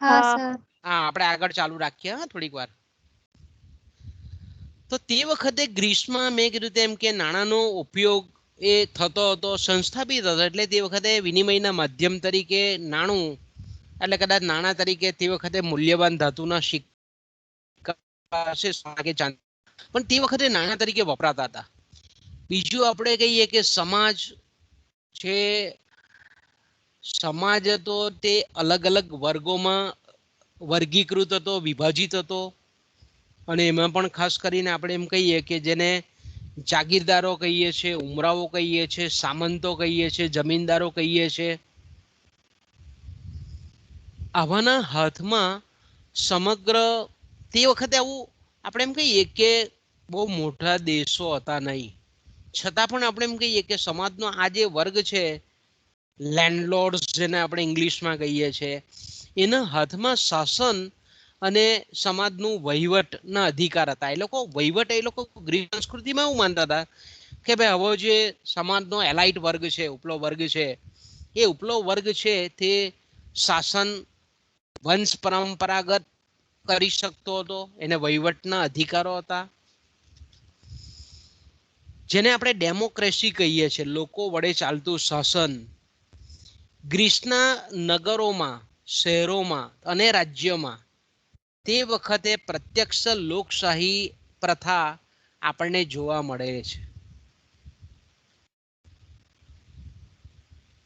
હા સર. હા, આપણે આગળ ચાલુ રાખીએ હા થોડીક વાર. તો તે વખતે ગ્રીસમાં મેં કીધું તેમ કે નાણાંનો ઉપયોગ એ થતો હતો, સંસ્થાપિત હતો. એટલે તે વખતે વિનિમયના માધ્યમ તરીકે નાણું, એટલે કદાચ નાણાં તરીકે તે વખતે મૂલ્યવાન ધાતુના સિક્કા હશે, પણ તે વખતે નાણાં તરીકે વપરાતા હતા. બીજું આપણે કહીએ કે સમાજ છે, સમાજ હતો તે અલગ અલગ વર્ગોમાં વર્ગીકૃત હતો, વિભાજિત હતો. અને એમાં પણ ખાસ કરીને આપણે એમ કહીએ કે જેને જાગીરદારો કહીએ છીએ, ઉમરાવો કહીએ છીએ, સામંતો કહીએ છીએ, જમીનદારો કહીએ છીએ. આવાના હાથમાં સમગ્ર તે વખતે આવું આપણે એમ કહીએ કે બહુ મોટા દેશો હતા નહીં, છતાં પણ આપણે એમ કહીએ કે સમાજનો આ જે વર્ગ છે, લેન્ડલોર્ડ્સ જેને આપણે ઇંગ્લિશમાં કહીએ છીએ, એના હાથમાં શાસન અને સમાજનું વહીવટના અધિકાર હતા. એ લોકો વહીવટ, એ લોકો ગ્રીક સંસ્કૃતિમાં એવું માનતા હતા કે ભાઈ હવે જે સમાજનો એલાઇટ વર્ગ છે, ઉપલો વર્ગ છે, એ ઉપલો વર્ગ છે તે શાસન વંશ પરંપરાગત કરી શકતો હતો, એને વહીવટના અધિકારો હતા, જેને આપણે ડેમોક્રેસી કહીએ છીએ, લોકો વડે ચાલતું શાસન. ગ્રીસના નગરોમાં, શહેરોમાં અને રાજ્યોમાં તે વખતે પ્રત્યક્ષ લોકશાહી પ્રથા આપણને જોવા મળે છે.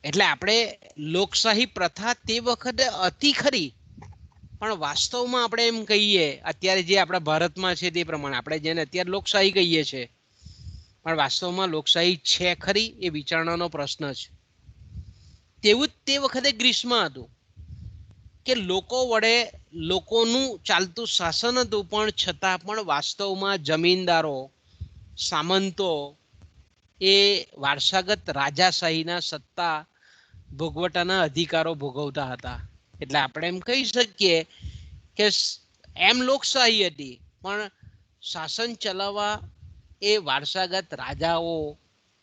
એટલે આપણે લોકશાહી પ્રથા તે વખતે અતિ ખરી, પણ વાસ્તવમાં આપણે એમ કહીએ અત્યારે જે આપણા ભારતમાં છે તે પ્રમાણે આપણે જેને અત્યારે લોકશાહી કહીએ છીએ, પણ વાસ્તવમાં લોકશાહી છે ખરી એ વિચારણાનો પ્રશ્ન છે. તેવું જ તે વખતે ગ્રીસમાં હતું કે લોકો વડે લોકોનું ચાલતું શાસન હતું, પણ છતાં પણ વાસ્તવમાં જમીનદારો, સામંતો એ વારસાગત રાજાશાહીના સત્તા ભોગવટાના અધિકારો ભોગવતા હતા. એટલે આપણે એમ કહી શકીએ કે એમ લોકશાહી હતી, પણ શાસન ચલાવવા એ વારસાગત રાજાઓ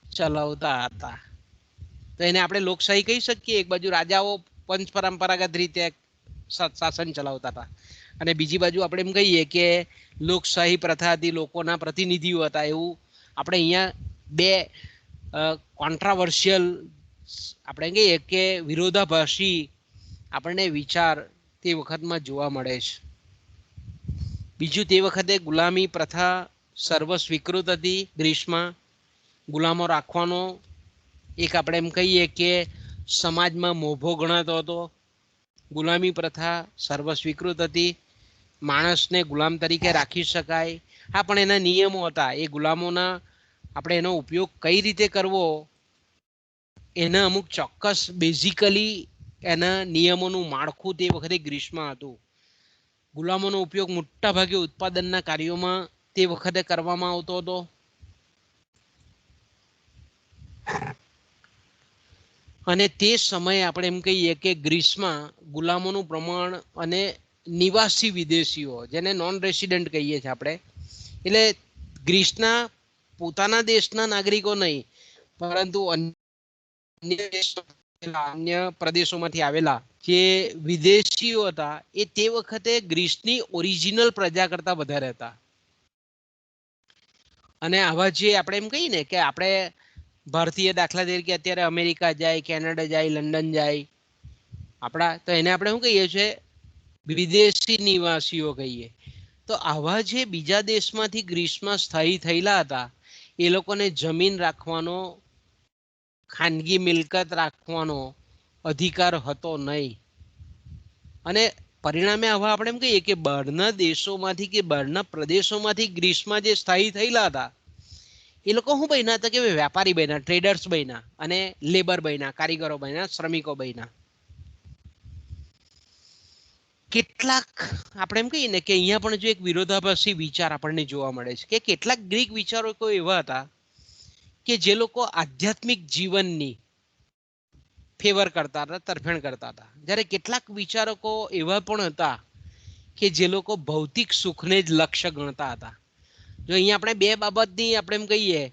ચલાવતા હતા. તો એને આપણે લોકશાહી કહી શકીએ. એક બાજુ રાજાઓ પંચ પરંપરાગત રીતે શાસન ચલાવતા હતા, અને બીજી બાજુ આપણે એમ કહીએ કે લોકશાહી પ્રથા હતી, લોકોના પ્રતિનિધિઓ હતા. એવું આપણે અહીંયા બે કોન્ટ્રાવર્શિયલ, આપણે કહીએ કે વિરોધાભાસી આપણને વિચાર તે વખતમાં જોવા મળે છે. બીજું, તે વખતે ગુલામી પ્રથા સર્વ સ્વીકૃત હતી ગ્રીસમાં. ગુલામો રાખવાનો એક આપણે એમ કહીએ કે સમાજમાં મોભો ગણાતો હતો. ગુલામી પ્રથા સર્વ સ્વીકૃત હતી, માણસને ગુલામ તરીકે રાખી શકાય. હા, પણ એના નિયમો હતા. એ ગુલામોના આપણે એનો ઉપયોગ કઈ રીતે કરવો, એના અમુક ચોક્કસ બેઝિકલી એના નિયમોનું માળખું તે વખતે ગ્રીસમાં હતું. ગુલામોનો ઉપયોગ મોટા ભાગે ઉત્પાદનના કાર્યોમાં તે વખતે કરવામાં આવતો હતો. અને તે સમયે આપણે એમ કહીએ કે ગ્રીસમાં ગુલામોનું પ્રમાણ અને નિવાસી વિદેશીઓ, જેને નોન રેસિડેન્ટ કહીએ છીએ આપણે, એટલે ગ્રીસના પોતાના દેશના નાગરિકો નહીં, પરંતુ અન્ય પ્રદેશોમાંથી આવેલા જે વિદેશીઓ હતા, એ તે વખતે ગ્રીસની ઓરિજિનલ પ્રજા કરતા વધારે હતા. અને આવા જે આપણે એમ કહીએ ને કે આપણે ભારતીય દાખલા તરીકે અત્યારે અમેરિકા જાય, કેનેડા જાય, લંડન જાય આપણા, તો એને આપણે શું કહીએ છીએ? વિદેશી નિવાસીઓ કહીએ. તો આવા જે બીજા દેશમાંથી ગ્રીસમાં સ્થાયી થયેલા હતા, એ લોકોને જમીન રાખવાનો, ખાનગી મિલકત રાખવાનો અધિકાર હતો નહીં. અને પરિણામે હવે આપણે એમ કહીએ કે બહારના દેશોમાંથી કે બહારના પ્રદેશોમાંથી ગ્રીસમાં જે સ્થાયી થયેલા હતા, એ લોકો શું બન્યા હતા કે વેપારી બન્યા, ટ્રેડર્સ બન્યા, અને લેબર બન્યા, કારીગરો બન્યા, શ્રમિકો બન્યા. કેટલાક આપણે એમ કહીએ ને કે અહીંયા પણ જો એક વિરોધાભાસી વિચાર આપણને જોવા મળે છે કે કેટલાક ગ્રીક વિચારો એવા હતા કે જે લોકો આધ્યાત્મિક જીવનની ફેવર કરતા હતા, તરફેણ કરતા હતા, જ્યારે કેટલાક વિચારકો એવા પણ હતા કે જે લોકો ભૌતિક સુખને જ લક્ષ્ય ગણતા હતા. જો અહીંયા આપણે બે બાબતની આપણે એમ કહીએ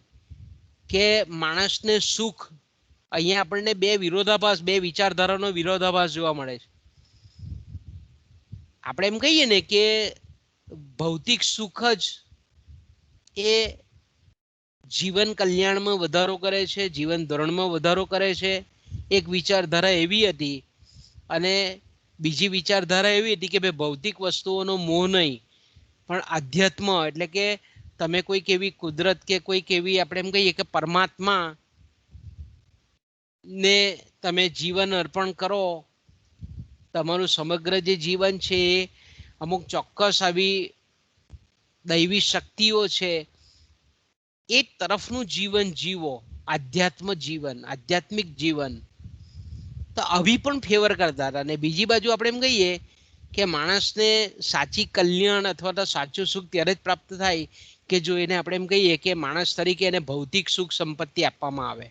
કે માણસને સુખ, અહીંયા આપણને બે વિરોધાભાસ, બે વિચારધારાનો વિરોધાભાસ જોવા મળે છે. આપણે એમ કહીએ ને કે ભૌતિક સુખ જ એ જીવન કલ્યાણમાં વધારો કરે છે, જીવન ધોરણમાં વધારો કરે છે, એક વિચારધારા એવી હતી. અને બીજી વિચારધારા એવી હતી કે ભાઈ ભૌતિક વસ્તુઓનો મોહ નહીં, પણ આધ્યાત્મ, એટલે કે તમે કોઈક એવી કુદરત કે કોઈક એવી આપણે એમ કહીએ કે પરમાત્મા ને તમે જીવન અર્પણ કરો, તમારું સમગ્ર જે જીવન છે એ અમુક ચોક્કસ આવી દૈવી શક્તિઓ છે એ તરફનું જીવન જીવો, આધ્યાત્મ જીવન, આધ્યાત્મિક જીવન. તો આવી પણ ફેવર કરતા હતા. અને બીજી બાજુ આપણે એમ કહીએ કે માણસને સાચી કલ્યાણ અથવા તો સાચું સુખ ત્યારે જ પ્રાપ્ત થાય કે જો એને આપણે એમ કહીએ કે માણસ તરીકે એને ભૌતિક સુખ સંપત્તિ આપવામાં આવે.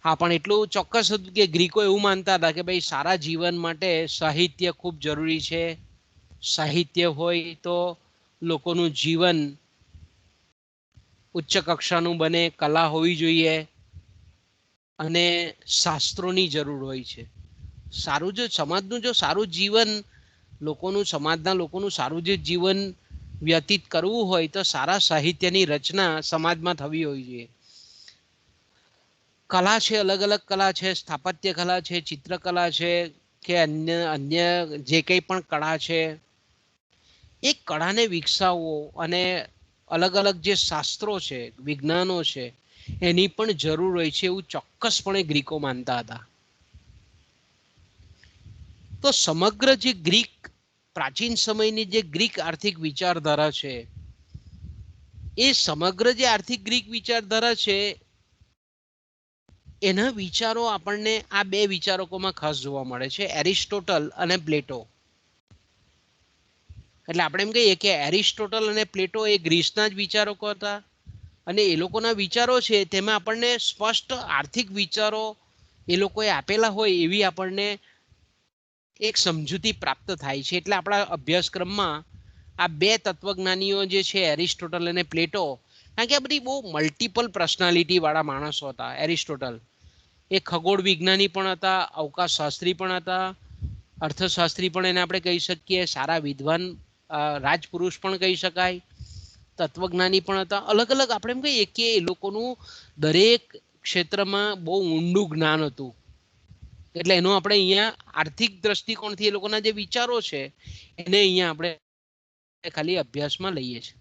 હા, પણ એટલું ચોક્કસ હતું કે ગ્રીકો એવું માનતા હતા કે ભાઈ સારા જીવન માટે સાહિત્ય ખૂબ જરૂરી છે. સાહિત્ય હોય તો લોકોનું જીવન ઉચ્ચ કક્ષાનું બને, કલા હોવી જોઈએ અને શાસ્ત્રોની જરૂર હોય છે. સારું જો સમાજનું જો સારું જીવન લોકોનું સમાજના લોકોનું સારું જે જીવન વ્યતીત કરવું હોય તો સારા સાહિત્યની રચના સમાજમાં થવી હોવી જોઈએ. કલા છે, અલગ અલગ કલા છે, સ્થાપત્ય કલા છે, ચિત્રકલા છે કે અન્ય જે કંઈ પણ કળા છે, એ કળાને વિકસાવવો અને અલગ અલગ જે શાસ્ત્રો છે, વિજ્ઞાનો છે, એની પણ જરૂર હોય છે એવું ચોક્કસપણે ગ્રીકો માનતા હતા. તો સમગ્ર જે ગ્રીક પ્રાચીન સમયની જે ગ્રીક આર્થિક વિચારધારા છે, એ સમગ્ર જે આર્થિક ગ્રીક વિચારધારા છે એના વિચારો આપણને આ બે વિચારકોમાં ખાસ જોવા મળે છે, એરિસ્ટોટલ અને પ્લેટો. એટલે આપણે એમ કહીએ કે એરિસ્ટોટલ અને પ્લેટો એ ગ્રીસના જ વિચારકો હતા અને એ લોકોના વિચારો છે તેમાં આપણને સ્પષ્ટ આર્થિક વિચારો એ લોકોએ આપેલા હોય એવી આપણને એક સમજૂતી પ્રાપ્ત થાય છે. એટલે આપણા અભ્યાસક્રમમાં આ બે તત્વજ્ઞાનીઓ જે છે એરિસ્ટોટલ અને પ્લેટો, કારણ કે આ બધી બહુ મલ્ટિપલ પર્સનાલિટી વાળા માણસો હતા. એરિસ્ટોટલ એ ખગોળ વિજ્ઞાની પણ હતા, અવકાશ શાસ્ત્રી પણ હતા, અર્થશાસ્ત્રી પણ એને આપણે કહી શકીએ, સારા વિદ્વાન રાજપુરુષ પણ કહી શકાય, તત્વજ્ઞાની પણ હતા. અલગ અલગ આપણે એમ કહીએ કે એ લોકોનું દરેક ક્ષેત્રમાં બહુ ઊંડું જ્ઞાન હતું. એટલે એનો આપણે અહીંયા આર્થિક દ્રષ્ટિકોણથી એ લોકોના જે વિચારો છે એને અહીંયા આપણે ખાલી અભ્યાસમાં લઈએ છીએ.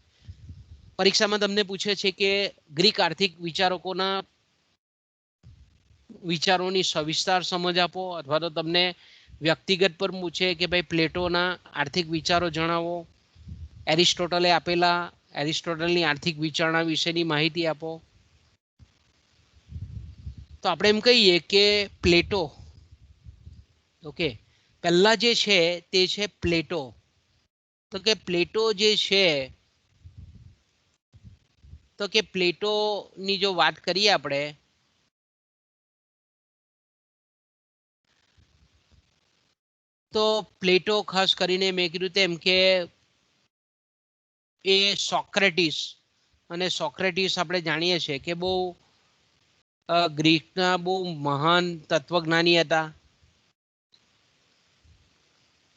પરીક્ષામાં તમને પૂછે છે કે ગ્રીક આર્થિક વિચારકોના વિચારોની સવિસ્તાર સમજ આપો, અથવા તો તમને વ્યક્તિગત પર પૂછે કે ભાઈ પ્લેટોના આર્થિક વિચારો જણાવો, એરિસ્ટોટલે આપેલા એરિસ્ટોટલની આર્થિક વિચારણા વિશેની માહિતી આપો. તો આપણે એમ કહીએ કે પ્લેટો, ઓકે, પહેલા જે છે તે છે પ્લેટો. તો કે પ્લેટો જે છે, તો કે પ્લેટોની જો વાત કરીએ આપણે, તો પ્લેટો ખાસ કરીને મેં કીધું તેમ કે એ સોક્રેટિસ, અને સોક્રેટિસ આપણે જાણીએ છીએ કે બહુ ગ્રીકના બહુ મહાન તત્વજ્ઞાની હતા.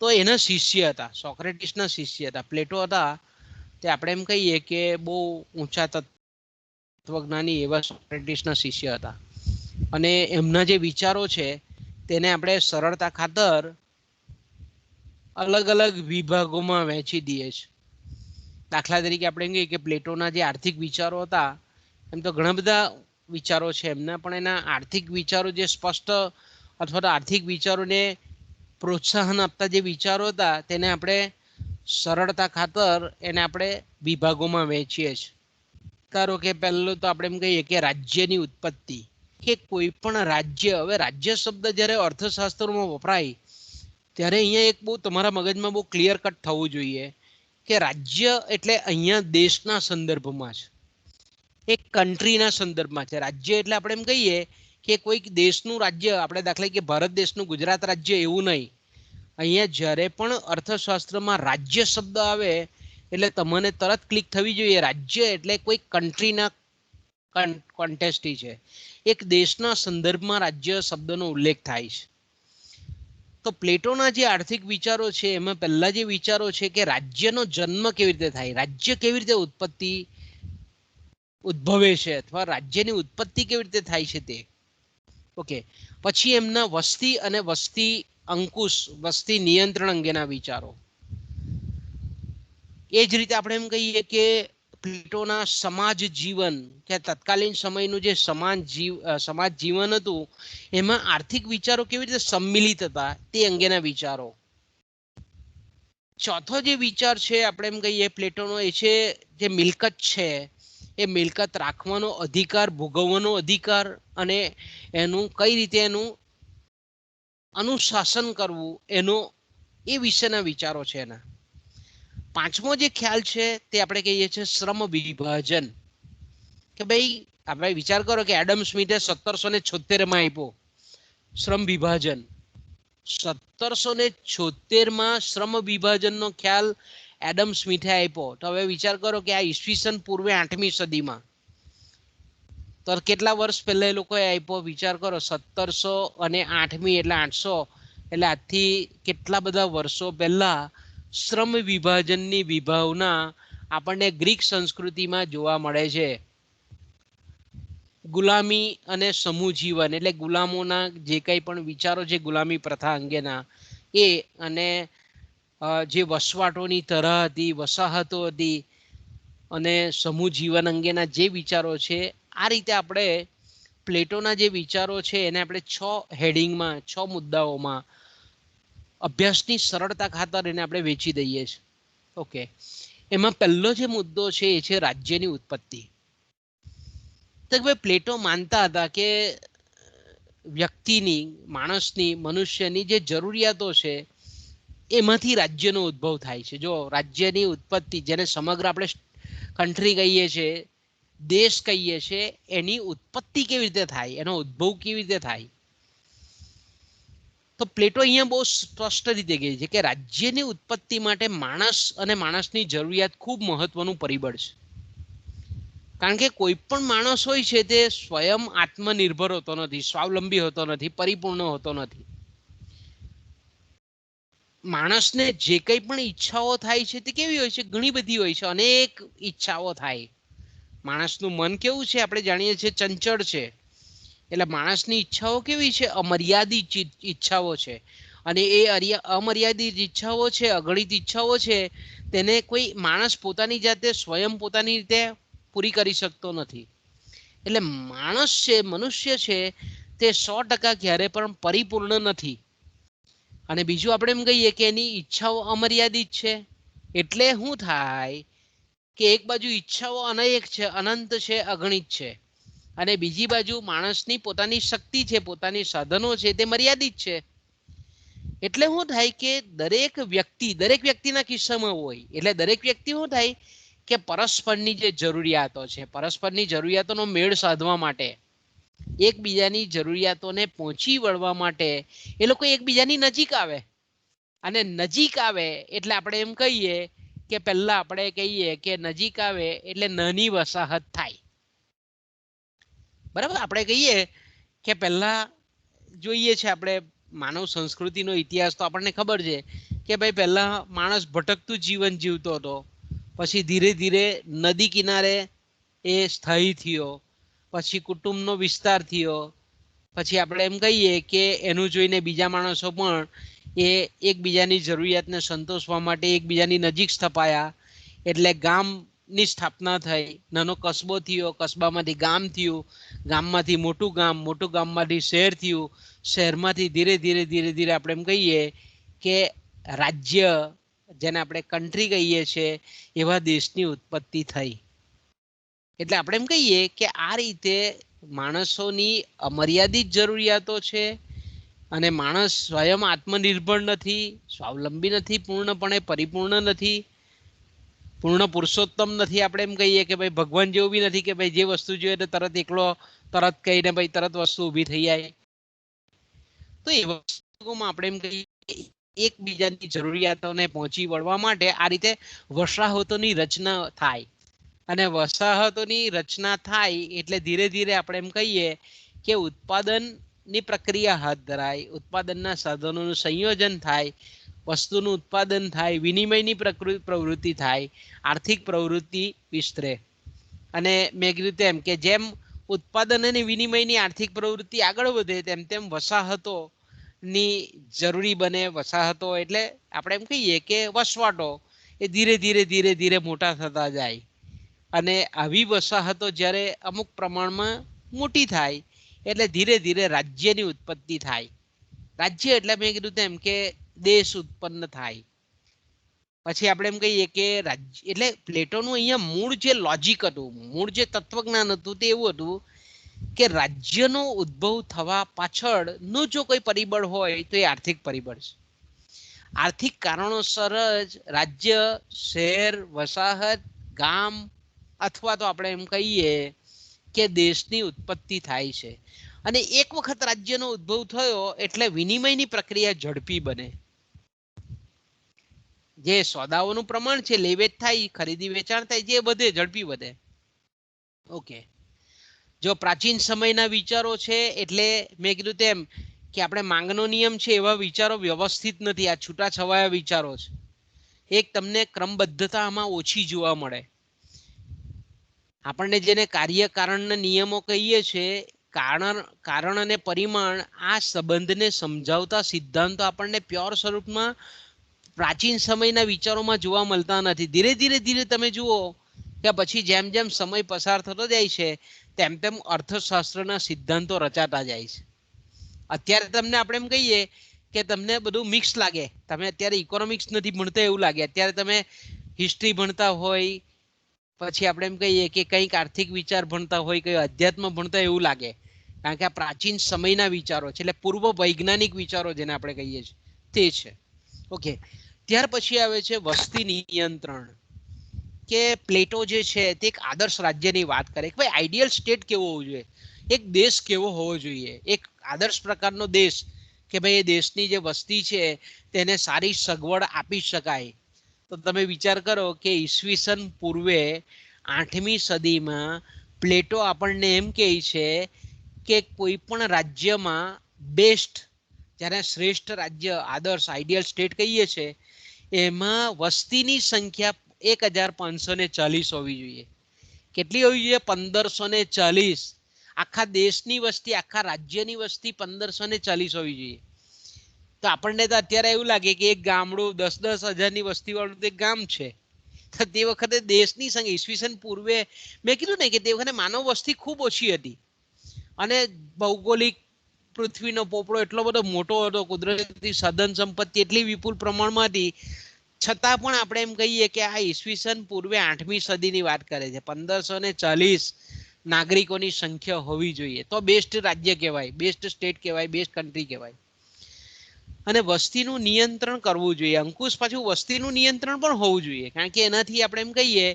તો એના શિષ્ય હતા, સોક્રેટિસના શિષ્ય હતા. પ્લેટો હતા તે આપણે એમ કહીએ કે બહુ ઊંચા તત્વજ્ઞાની એવા સોક્રેટિસના શિષ્ય હતા. અને એમના જે વિચારો છે તેને આપણે સરળતા ખાતર અલગ અલગ વિભાગોમાં વહેંચી દઈએ છીએ. દાખલા તરીકે આપણે એમ કહીએ કે પ્લેટોના જે આર્થિક વિચારો હતા, એમ તો ઘણા બધા વિચારો છે એમના, પણ એના આર્થિક વિચારો જે સ્પષ્ટ અથવા તો આર્થિક વિચારોને પ્રોત્સાહન આપતા જે વિચારો હતા તેને આપણે સરળતા ખાતર એને આપણે વિભાગોમાં વહેંચીએ છીએ. ધારો કે પહેલું તો આપણે એમ કહીએ કે રાજ્યની ઉત્પત્તિ, કે કોઈ પણ રાજ્ય, હવે રાજ્ય શબ્દ જ્યારે અર્થશાસ્ત્રમાં વપરાય ત્યારે અહીંયા એક બહુ તમારા મગજમાં બહુ ક્લિયર કટ થવું જોઈએ કે રાજ્ય એટલે અહીંયા દેશના સંદર્ભમાં છે, એક કન્ટ્રીના સંદર્ભમાં છે. રાજ્ય એટલે આપણે એમ કહીએ કે કોઈક દેશનું રાજ્ય, આપણે દાખલા કે ભારત દેશનું ગુજરાત રાજ્ય એવું નહીં. અહીંયા જ્યારે પણ અર્થશાસ્ત્રમાં રાજ્ય શબ્દ આવે એટલે તમને તરત ક્લિક થવી જોઈએ, રાજ્ય એટલે કોઈ કન્ટ્રીના કોન્ટેસ્ટી છે, એક દેશના સંદર્ભમાં રાજ્ય શબ્દનો ઉલ્લેખ થાય છે. તો પ્લેટોના જે આર્થિક વિચારો છે એમાં પહેલા જે વિચારો છે કે રાજ્યનો જન્મ કેવી રીતે થાય, રાજ્ય કેવી રીતે ઉદ્ભવે છે, અથવા રાજ્યની ઉત્પત્તિ કેવી રીતે થાય છે તે. ઓકે, પછી એમના વસ્તી અને વસ્તી અંકુશ, વસ્તી નિયંત્રણ અંગેના વિચારો. એ જ રીતે આપણે એમ કહીએ કે પ્લેટોના સમાજ જીવન, કે તત્કાલીન સમયનું જે સમાજ જીવન હતું એમાં આર્થિક વિચારો કેવી રીતે સંમિલિત હતા તે અંગેના વિચારો. ચોથો જે વિચાર છે આપણે એમ કહીએ પ્લેટોનો, એ છે જે મિલકત છે, એ મિલકત રાખવાનો અધિકાર, ભોગવવાનો અધિકાર, અને એનું કઈ રીતે એનું અનુશાસન કરવું એનો એ વિશેના વિચારો છે એના. પાંચમો જે ખ્યાલ છે તે આપણે કહીએ છીએ શ્રમ વિભાજન. કે ભાઈ આપણે વિચાર કરો કે એડમ સ્મિથે 1776 આપ્યો શ્રમ વિભાજન. 1776 શ્રમ વિભાજનનો ખ્યાલ એડમ સ્મિથે આપ્યો. તો હવે વિચાર કરો કે આ ઈસવીસન પૂર્વે 8મી સદીમાં, તો કેટલા વર્ષ પહેલા એ લોકોએ આપ્યો વિચાર કરો. 1708 એટલે 800, એટલે આજથી કેટલા બધા વર્ષો પહેલા શ્રમ વિભાજનની વિભાવના આપણને ગ્રીક સંસ્કૃતિમાં જોવા મળે છે. ગુલામી અને સમૂહ જીવન એટલે ગુલામોના જે કંઈ પણ વિચારો છે ગુલામી પ્રથા અંગેના એ, અને જે વસવાટોની તરહ હતી, વસાહતો હતી અને સમૂહ જીવન અંગેના જે વિચારો છે, આ રીતે આપણે પ્લેટોના જે વિચારો છે એને આપણે 6 હેડિંગમાં, 6 મુદ્દાઓમાં અભ્યાસની સરળતા ખાતર એને આપણે વેચી દઈએ છીએ. ઓકે, એમાં પહેલો જે મુદ્દો છે એ છે રાજ્યની ઉત્પત્તિ. તો ભાઈ પ્લેટો માનતા હતા કે વ્યક્તિની, માણસની, મનુષ્યની જે જરૂરિયાતો છે એમાંથી રાજ્યનો ઉદ્ભવ થાય છે. જો રાજ્યની ઉત્પત્તિ, જેને સમગ્ર આપણે કન્ટ્રી કહીએ છીએ, દેશ કહીએ છીએ, એની ઉત્પત્તિ કેવી રીતે થાય, એનો ઉદ્ભવ કેવી રીતે થાય, તો પ્લેટો અહીંયા બહુ સ્પષ્ટ રીતે કહે છે કે રાજ્યની ઉત્પત્તિ માટે માણસ અને માણસની જરૂરિયાત ખૂબ મહત્વનું પરિબળ છે. કારણ કે કોઈ પણ માણસ હોય છે તે સ્વયં આત્મનિર્ભર હોતો નથી, સ્વાવલંબી હોતો નથી, પરિપૂર્ણ હોતો નથી. માણસને જે કંઈ પણ ઈચ્છાઓ થાય છે તે કેવી હોય છે? ઘણી બધી હોય છે, અનેક ઈચ્છાઓ થાય. માણસનું મન કેવું છે આપણે જાણીએ છીએ, ચંચળ છે. એટલે માણસની ઈચ્છાઓ કેવી છે? અમર્યાદિત ઈચ્છાઓ છે. અને એ અમર્યાદિત ઈચ્છાઓ છે, અગણિત ઈચ્છાઓ છે, તેને કોઈ માણસ પોતાની જાતે સ્વયં પોતાની રીતે પૂરી કરી શકતો નથી. એટલે માણસ છે, મનુષ્ય છે, તે 100% ક્યારે પણ પરિપૂર્ણ નથી. અને બીજું આપણે એમ કહીએ કે એની ઈચ્છાઓ અમર્યાદિત છે. એટલે શું થાય કે એક બાજુ ઈચ્છાઓ અનેક છે, અનંત છે, અગણિત છે, અને બીજી બાજુ માણસની પોતાની શક્તિ છે, પોતાની સાધનો છે, તે મર્યાદિત છે. એટલે શું થાય કે દરેક વ્યક્તિના કિસ્સામાં હોય. એટલે દરેક વ્યક્તિ શું થાય કે પરસ્પરની જે જરૂરિયાતો છે, પરસ્પરની જરૂરિયાતોનો મેળ સાધવા માટે, એકબીજાની જરૂરિયાતોને પહોંચી વળવા માટે એ લોકો એકબીજાની નજીક આવે. અને નજીક આવે એટલે આપણે એમ કહીએ કે પહેલા આપણે કહીએ કે નજીક આવે એટલે નાની વસાહત થાય. બરાબર, આપણે કહીએ કે પહેલા જોઈએ છે આપણે માનવ સંસ્કૃતિનો ઇતિહાસ, તો આપણને ખબર છે કે ભાઈ પહેલા માણસ ભટકતું જીવન જીવતો હતો. પછી ધીરે ધીરે નદી કિનારે એ સ્થાયી થયો, પછી કુટુંબનો વિસ્તાર થયો, પછી આપણે એમ કહીએ કે એનું જોઈને બીજા માણસો પણ એ એકબીજાની જરૂરિયાતને સંતોષવા માટે એકબીજાની નજીક સ્થપાયા. એટલે ગામની સ્થાપના થઈ, નાનો કસ્બો થયો, કસ્બામાંથી ગામ થયું, ગામમાંથી મોટું ગામ, મોટું ગામમાંથી શહેર થયું, શહેરમાંથી ધીરે ધીરે ધીરે ધીરે આપણે એમ કહીએ કે રાજ્ય, જેને આપણે કન્ટ્રી કહીએ છીએ, એવા દેશની ઉત્પત્તિ થઈ. એટલે આપણે એમ કહીએ કે આ રીતે માણસોની અમર્યાદિત જરૂરિયાતો છે, અને માણસ સ્વયં આત્મનિર્ભર નથી, સ્વાવલંબી નથી, પૂર્ણપણે પરિપૂર્ણ નથી, પૂર્ણ પુરુષોત્તમ નથી. આપણે એમ કહીએ કે ભાઈ ભગવાન જેવું બી નથી કે ભાઈ જે વસ્તુ જોઈએ તો તરત એકલો તરત કહીને ભાઈ તરત વસ્તુ ઊભી થઈ જાય. તો એ વસ્તુમાં આપણે એમ કહીએ એકબીજાની જરૂરિયાતોને પહોંચી વળવા માટે આ રીતે વસાહતોની રચના થાય. અને વસાહતોની રચના થાય એટલે ધીરે ધીરે આપણે એમ કહીએ કે ઉત્પાદનની પ્રક્રિયા હાથ ધરાય, ઉત્પાદનના સાધનોનું સંયોજન થાય, વસ્તુનું ઉત્પાદન થાય, વિનિમયની પ્રવૃત્તિ થાય, આર્થિક પ્રવૃત્તિ વિસ્તરે. અને મેં કીધું તેમ કે જેમ ઉત્પાદન અને વિનિમયની આર્થિક પ્રવૃત્તિ આગળ વધે તેમ તેમ વસાહતોની જરૂરી બને. વસાહતો એટલે આપણે એમ કહીએ કે વસવાટો એ ધીરે ધીરે ધીરે ધીરે મોટા થતા જાય. અને આવી વસાહતો જ્યારે અમુક પ્રમાણમાં મોટી થાય એટલે ધીરે ધીરે રાજ્યની ઉત્પત્તિ થાય. રાજ્ય એટલે મેં કીધું તેમ કે દેશ ઉત્પન્ન થાય. પછી આપણે એમ કહીએ કે રાજ્ય એટલે પ્લેટોનું અહીંયા મૂળ જે લોજિક હતું, મૂળ જે તત્વજ્ઞાન હતું તે એવું હતું કે રાજ્યનો ઉદ્ભવ થવા પાછળનું જો કોઈ પરિબળ હોય તો એ આર્થિક પરિબળ છે. આર્થિક કારણોસર જ રાજ્ય, શહેર, વસાહત, ગામ અથવા તો આપણે એમ કહીએ કે દેશની ઉત્પત્તિ થાય છે. અને એક વખત રાજ્યનો ઉદ્ભવ થયો એટલે વિનિમયની પ્રક્રિયા ઝડપી બને. જે સોદાઓનું પ્રમાણ છે, લેવેચ થાય, ખરીદી વેચાણ થાય, જે વધે, ઝડપી વધે. ઓકે. જો પ્રાચીન સમયના વિચારો છે એટલે મેં કીધું તેમ કે આપણે માંગનો નિયમ છે એવા વિચારો વ્યવસ્થિત નથી. આ છૂટાછવાયા વિચારો છે. એક તમને ક્રમબદ્ધતા આમાં ઓછી જોવા મળે. આપણને જેને કાર્યકારણના નિયમો કહીએ છીએ, કારણ અને પરિમાણ, આ સંબંધને સમજાવતા સિદ્ધાંતો આપણને પ્યોર સ્વરૂપમાં પ્રાચીન સમયના વિચારોમાં જોવા મળતા નથી. ધીરે ધીરે તમે જુઓ કે પછી જેમ જેમ સમય પસાર થતો જાય છે તેમ તેમ અર્થશાસ્ત્રના સિદ્ધાંતો રચાતા જાય છે. અત્યારે તમને આપણે એમ કહીએ કે તમને બધું મિક્સ લાગે. તમે અત્યારે ઇકોનોમિક્સ નથી ભણતા એવું લાગે. અત્યારે તમે હિસ્ટ્રી ભણતા હોય, પછી આપણે એમ કહીએ કે કંઈક આર્થિક વિચાર ભણતા હોય, કંઈ અધ્યાત્મ ભણતા એવું લાગે. કારણ કે આ પ્રાચીન સમયના વિચારો છે, એટલે પૂર્વ વૈજ્ઞાનિક વિચારો જેને આપણે કહીએ છીએ તે છે. ઓકે. ત્યાર પછી આવે છે વસ્તી નિયંત્રણ. કે પ્લેટો જે છે તે એક આદર્શ રાજ્યની વાત કરે કે ભાઈ આઈડિયલ સ્ટેટ કેવો હોવો જોઈએ, એક દેશ કેવો હોવો જોઈએ, એક આદર્શ પ્રકારનો દેશ કે ભાઈ એ દેશની જે વસ્તી છે તેને સારી સગવડ આપી શકાય. તો તમે વિચાર કરો કે ઈસવીસન પૂર્વે 8મી સદીમાં પ્લેટો આપણને એમ કહે છે કે કોઈ પણ રાજ્યમાં બેસ્ટ, જ્યારે શ્રેષ્ઠ રાજ્ય, આદર્શ આઈડિયલ સ્ટેટ કહીએ છીએ, એમાં વસ્તીની સંખ્યા 1540 હોવી જોઈએ. કેટલી હોવી જોઈએ? 1540. આખા દેશની વસ્તી, આખા રાજ્યની વસ્તી 1540 હોવી જોઈએ. તો આપણને તો અત્યારે એવું લાગે કે એક ગામડું 10-10 હજારની વસ્તી વાળું તો એક ગામ છે. તો તે વખતે દેશની સંખ્યા ઈસવીસન પૂર્વે મેં કીધું ને કે તે વખતે માનવ વસ્તી ખૂબ ઓછી હતી અને ભૌગોલિક પૃથ્વીનો પોપડો એટલો બધો મોટો હતો, કુદરતી સાધન સંપત્તિ એટલી વિપુલ પ્રમાણમાં હતી, છતાં પણ આપણે એમ કહીએ કે આ ઈસવીસન પૂર્વે 8મી સદીની વાત કરે છે. 1540 નાગરિકોની સંખ્યા હોવી જોઈએ તો બેસ્ટ રાજ્ય કહેવાય, બેસ્ટ સ્ટેટ કહેવાય, બેસ્ટ કન્ટ્રી કહેવાય. અને વસ્તીનું નિયંત્રણ કરવું જોઈએ. અંકુશ પાછું વસ્તીનું નિયંત્રણ પણ હોવું જોઈએ, કારણ કે એનાથી આપણે એમ કહીએ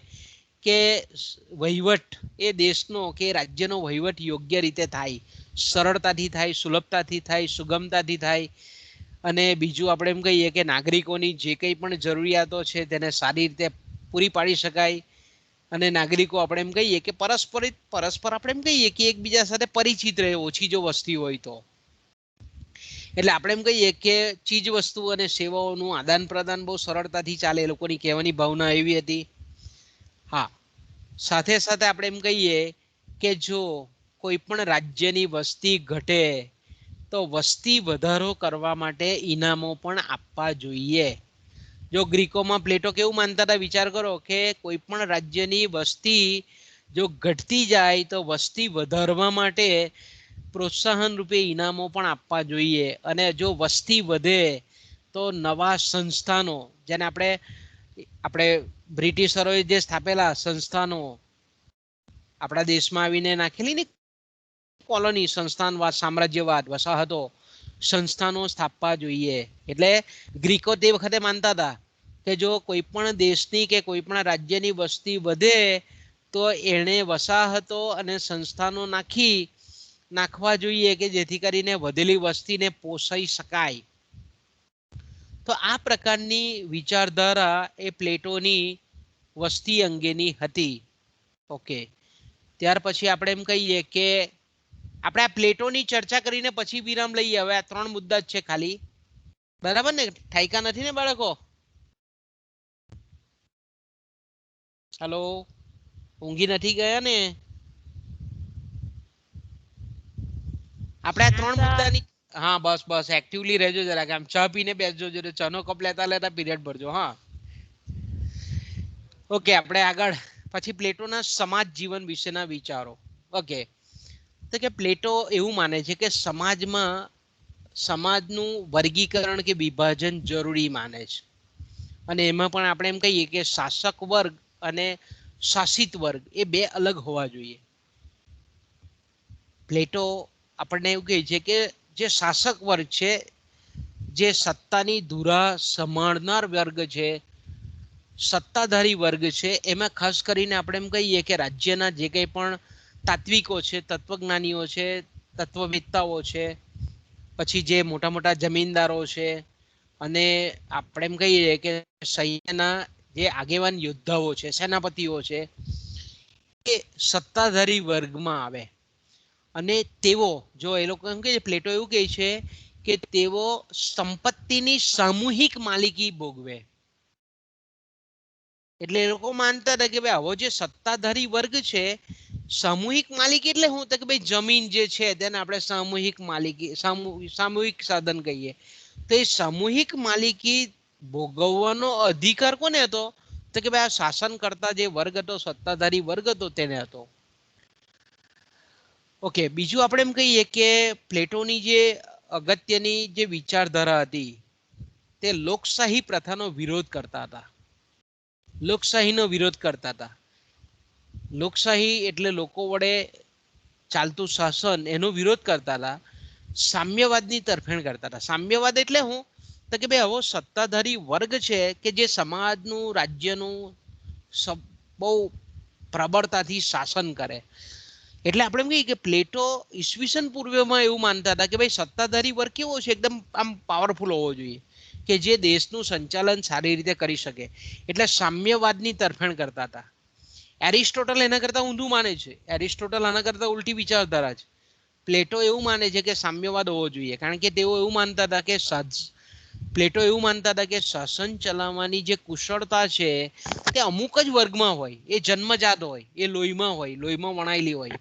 કે વહીવટ એ દેશનો કે રાજ્યનો વહીવટ યોગ્ય રીતે થાય, સરળતાથી થાય, સુલભતાથી થાય, સુગમતાથી થાય. અને બીજું આપણે એમ કહીએ કે નાગરિકોની જે કંઈ પણ જરૂરિયાતો છે તેને સારી રીતે પૂરી પાડી શકાય. અને નાગરિકો આપણે એમ કહીએ કે પરસ્પર આપણે એમ કહીએ કે એકબીજા સાથે પરિચિત રહે, ઓછી જો વસ્તી હોય તો. એટલે આપણે એમ કહીએ કે ચીજ વસ્તુ અને સેવાઓનું આદાન પ્રદાન બહુ સરળતાથી ચાલે, એ લોકોની કહેવાની ભાવના એવી હતી. હા, સાથે સાથે આપણે એમ કહીએ કે જો કોઈ પણ રાજ્યની વસ્તી ઘટે તો વસ્તી વધારો કરવા માટે ઇનામો પણ આપવા જોઈએ. જો ગ્રીકોમાં પ્લેટો કેવું માનતા હતા, વિચાર કરો કે કોઈ પણ રાજ્યની વસ્તી જો ઘટતી જાય તો વસ્તી વધારવા માટે પ્રોત્સાહન રૂપે ઇનામો પણ આપવા જોઈએ. અને જો વસ્તી વધે તો નવા સંસ્થાનો, જેને આપણે બ્રિટિશરોએ જે સ્થાપેલા સંસ્થાનો, આપણા દેશમાં આવીને નાખેલી ને કોલોની, સંસ્થાનવાદ, સામ્રાજ્યવાદ, વસાહતો, સંસ્થાનો સ્થાપવા જોઈએ. એટલે ગ્રીકો તે વખતે માનતા હતા કે જો કોઈ પણ દેશની કે કોઈ પણ રાજ્યની વસ્તી વધે તો એણે વસાહતો અને સંસ્થાનો નાખવા જોઈએ કે જેથી કરીને વધેલી વસ્તીને પોષાઈ શકાય. તો આ પ્રકારની વિચારધારા એ પ્લેટોની વસ્તી અંગેની હતી. ઓકે. ત્યાર પછી આપણે એમ કહીએ કે આપણે આ પ્લેટોની ચર્ચા કરીને પછી વિરામ લઈએ. હવે આ 3 મુદ્દા જ છે ખાલી, બરાબર ને? ઠાયકા નથી ને બાળકો? હલો, ઊંઘી નથી ગયા ને? આપણે આ 3 મુદ્દાની, હા બસ બસ એક્ટિવલી રહેજો જરાક. આમ ચા પીને બેસજો, જો ચાનો કપ લેતા લેતા પીરિયડ ભરજો. હા, ઓકે. આપણે આગળ પછી પ્લેટોના સમાજ જીવન વિશેના વિચારો. ઓકે. તો કે પ્લેટો એવું માને છે કે સમાજનું વર્ગીકરણ કે વિભાજન જરૂરી માને છે. અને એમાં પણ આપણે એમ કહીએ કે શાસક વર્ગ અને શાસિત વર્ગ એ બે અલગ હોવા જોઈએ. પ્લેટો આપણને એવું કહે છે કે જે શાસક વર્ગ છે, જે સત્તાની ધુરા સંભાળનાર વર્ગ છે, સત્તાધારી વર્ગ છે, એમાં ખાસ કરીને આપણે એમ કહીએ કે રાજ્યના જે કંઈ પણ તાત્વિકો છે, તત્વજ્ઞાનીઓ છે, તત્વવેત્તાઓ છે, પછી જે મોટા મોટા જમીનદારો છે, અને આપણે એમ કહીએ કે સૈન્યના જે આગેવાન યોદ્ધાઓ છે, સેનાપતિઓ છે, એ સત્તાધારી વર્ગમાં આવે. અને તેઓ જો એ લોકો એમ કે પ્લેટો એવું કહે છે કે તેઓ સંપત્તિની સામૂહિક માલિકી ભોગવે. એટલે એ લોકો માનતા હતા કે ભાઈ આવો જે સત્તાધારી વર્ગ છે, સામૂહિક માલિકી એટલે શું? તો કે ભાઈ જમીન જે છે તેને આપણે સામૂહિક માલિકી સામૂહિક સાધન કહીએ. તો એ સામૂહિક માલિકી ભોગવવાનો અધિકાર કોને હતો? તો કે ભાઈ આ શાસન કરતા જે વર્ગ હતો, સત્તાધારી વર્ગ હતો, તેને હતો. ઓકે, બીજું આપણે એમ કહીએ કે પ્લેટોની જે અગત્યની જે વિચારધારા હતી તે લોકશાહી પ્રથાનો વિરોધ કરતા હતા. લોકશાહીનો વિરોધ કરતા હતા. લોકશાહી એટલે લોકો વડે ચાલતું શાસન, એનો વિરોધ કરતા હતા. સામ્યવાદની તરફેણ કરતા હતા. સામ્યવાદ એટલે શું? તો કે ભાઈ આવો સત્તાધારી વર્ગ છે કે જે સમાજનું, રાજ્યનું બહુ પ્રબળતાથી શાસન કરે. એટલે આપણે એમ કહીએ કે પ્લેટો ઈસવીસન પૂર્વમાં એવું માનતા હતા કે ભાઈ સત્તાધારી વર્ગ કેવો છે? એકદમ આમ પાવરફુલ હોવો જોઈએ કે જે દેશનું સંચાલન સારી રીતે કરી શકે. એટલે સામ્યવાદની તરફેણ કરતા હતા. એરિસ્ટોટલ એના કરતા ઊંધું માને છે. એરિસ્ટોટલ આના કરતા ઉલટી વિચારધારા છે. પ્લેટો એવું માને છે કે સામ્યવાદ હોવો જોઈએ, કારણ કે તેઓ એવું માનતા હતા કે પ્લેટો એવું માનતા હતા કે શાસન ચલાવવાની જે કુશળતા છે તે અમુક જ વર્ગમાં હોય. એ જન્મજાત હોય, એ લોહીમાં હોય, લોહીમાં વણાયેલી હોય.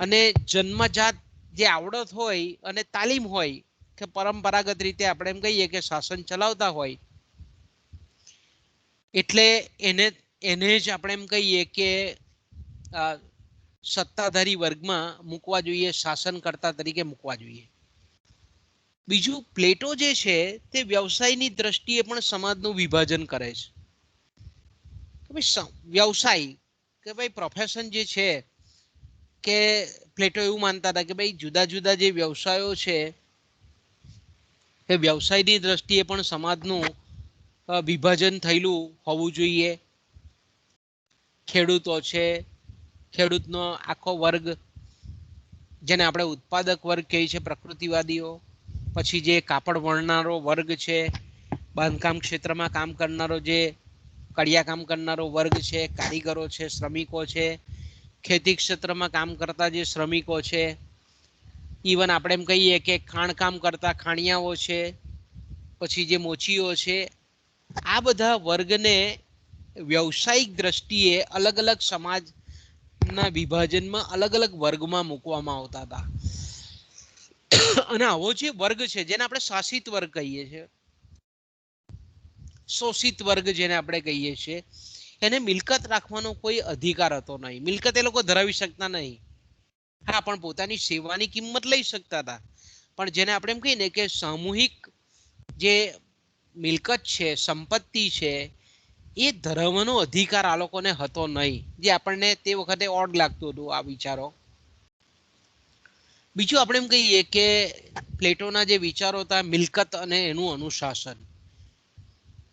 અને જન્મજાત જે આવડત હોય અને તાલીમ હોય કે પરંપરાગત રીતે આપણે એમ કહીએ કે શાસન ચલાવતા હોય, એટલે એને જ આપણે એમ કહીએ કે સત્તાધારી વર્ગમાં મૂકવા જોઈએ, શાસનકર્તા તરીકે મૂકવા જોઈએ. બીજું, પ્લેટો જે છે તે વ્યવસાયની દ્રષ્ટિએ પણ સમાજનું વિભાજન કરે છે. વ્યવસાય કે ભાઈ પ્રોફેશન જે છે, કે પ્લેટો એવું માનતા હતા કે ભાઈ જુદા જુદા જે વ્યવસાયો છે એ વ્યવસાયની દ્રષ્ટિએ પણ સમાજનું વિભાજન થયેલું હોવું જોઈએ. ખેડૂતો છે, ખેડૂતનો આખો વર્ગ, જેને આપણે ઉત્પાદક વર્ગ કહીએ છીએ, પ્રકૃતિવાદીઓ. પછી જે કાપડ વણનારો વર્ગ છે, બાંધકામ ક્ષેત્રમાં કામ કરનારો, જે કડિયા કામ કરનારો વર્ગ છે, કારીગરો છે, શ્રમિકો છે, ખેતી ક્ષેત્રમાં કામ કરતા જે શ્રમિકો છે, ઇવન આપણે એમ કહીએ કે ખાણકામ કરતા ખાણિયાઓ છે, પછી જે મોચીઓ છે, આ બધા વર્ગને વ્યવસાયિક દ્રષ્ટિએ અલગ અલગ સમાજના વિભાજનમાં અલગ અલગ વર્ગમાં મૂકવામાં આવતા હતા. અને આવો જે વર્ગ છે જેને આપણે શાસિત વર્ગ કહીએ છીએ, શોષિત વર્ગ જેને આપણે કહીએ છીએ, એને મિલકત રાખવાનો કોઈ અધિકાર હતો નહીં. મિલકત એ લોકો ધરાવી શકતા નહીં. હા, પણ પોતાની સેવાની કિંમત લઈ શકતા હતા. પણ જેને આપણે એમ કહીએ ને કે સામૂહિક જે મિલકત છે, સંપત્તિ છે, એ ધરાવવાનો અધિકાર આ લોકોને હતો નહીં. જે આપણને તે વખતે ઓડ લાગતું હતું આ વિચારો. બીજું આપણે એમ કહીએ કે પ્લેટોના જે વિચારો હતા મિલકત અને એનું અનુશાસન,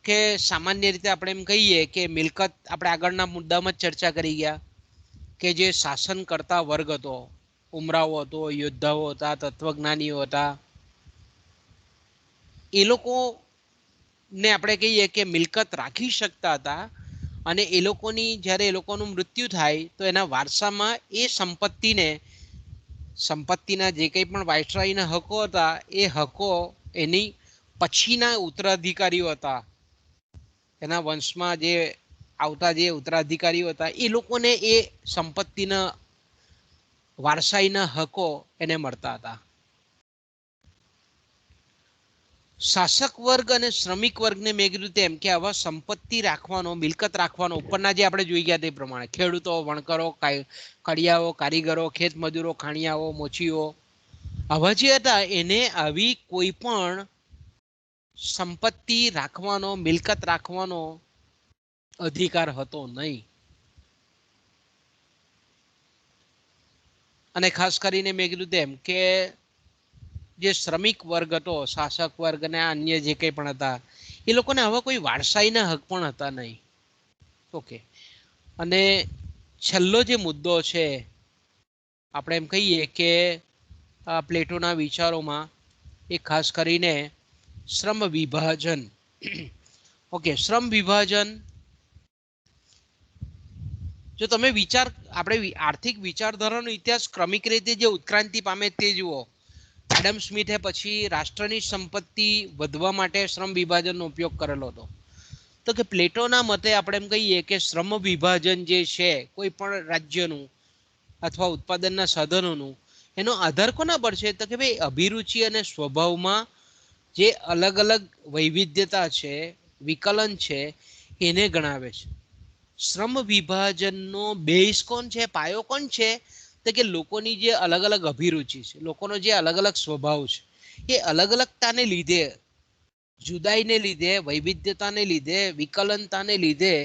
કે સામાન્ય રીતે આપણે એમ કહીએ કે મિલકત, આપણે આગળના મુદ્દામાં જ ચર્ચા કરી ગયા કે જે શાસન કરતા વર્ગ હતો, ઉમરાવો હતો, યોદ્ધાઓ હતા, તત્વજ્ઞાનીઓ હતા, એ લોકોને આપણે કહીએ કે મિલકત રાખી શકતા હતા. અને એ લોકોની જ્યારે એ લોકોનું મૃત્યુ થાય તો એના વારસામાં એ સંપત્તિના જે કંઈ પણ વાઇસરાયના હકો હતા, એ હકો એની પછીના ઉત્તરાધિકારીઓ હતા, એના વંશમાં જે આવતા જે ઉત્તરાધિકારીઓ હતા, એ લોકોને એ સંપત્તિના વારસાઈના હકો એને મળતા હતા. શાસક વર્ગ અને શ્રમિક વર્ગને મેં કીધું તેમ કે આવા સંપત્તિ રાખવાનો, મિલકત રાખવાનો, ઉપરના જે આપણે જોઈ ગયા તે પ્રમાણે ખેડૂતો, વણકરો, કડિયાઓ, કારીગરો, ખેત મજૂરો, ખાણિયાઓ, મોચીઓ, આવા જે હતા એને આવી કોઈ પણ સંપત્તિ રાખવાનો, મિલકત રાખવાનો અધિકાર હતો નહીં. અને ખાસ કરીને મેં કીધું તેમ કે જે શ્રમિક વર્ગ હતો, શાસક વર્ગ અને અન્ય જે કંઈ પણ હતા, એ લોકોને હવે કોઈ વારસાઈના હક પણ હતા નહીં. ઓકે. અને છેલ્લો જે મુદ્દો છે, આપણે એમ કહીએ કે પ્લેટોના વિચારોમાં એ ખાસ કરીને શ્રમ વિભાજન. ઓકે, શ્રમ વિભાજન. જો તમે આપણે આર્થિક વિચારધારાનો ઇતિહાસ ક્રમિક રીતે જે ઉત્ક્રાંતિ પામે તે જુઓ. એડમ સ્મિથે પછી રાષ્ટ્રની સંપત્તિ વધવા માટે શ્રમ વિભાજનનો ઉપયોગ કરેલો હતો. તો કે પ્લેટોના મતે આપણે એમ કહીએ કે શ્રમ વિભાજન જે છે કોઈ પણ રાજ્યનું અથવા ઉત્પાદનના સાધનોનું, એનો આધાર કોના પર છે? તો કે ભાઈ અભિરુચિ અને સ્વભાવમાં જે અલગ અલગ વૈવિધ્યતા છે, વિકલન છે, એને ગણાવે છે. શ્રમ વિભાજનનો બેઝ કોણ છે, પાયો કોણ છે? તો કે લોકોની જે અલગ અલગ અભિરુચિ છે, લોકોનો જે અલગ અલગ સ્વભાવ છે, એ અલગ અલગતાને લીધે, જુદાઈને લીધે, વૈવિધ્યતાને લીધે, વિકલનતાને લીધે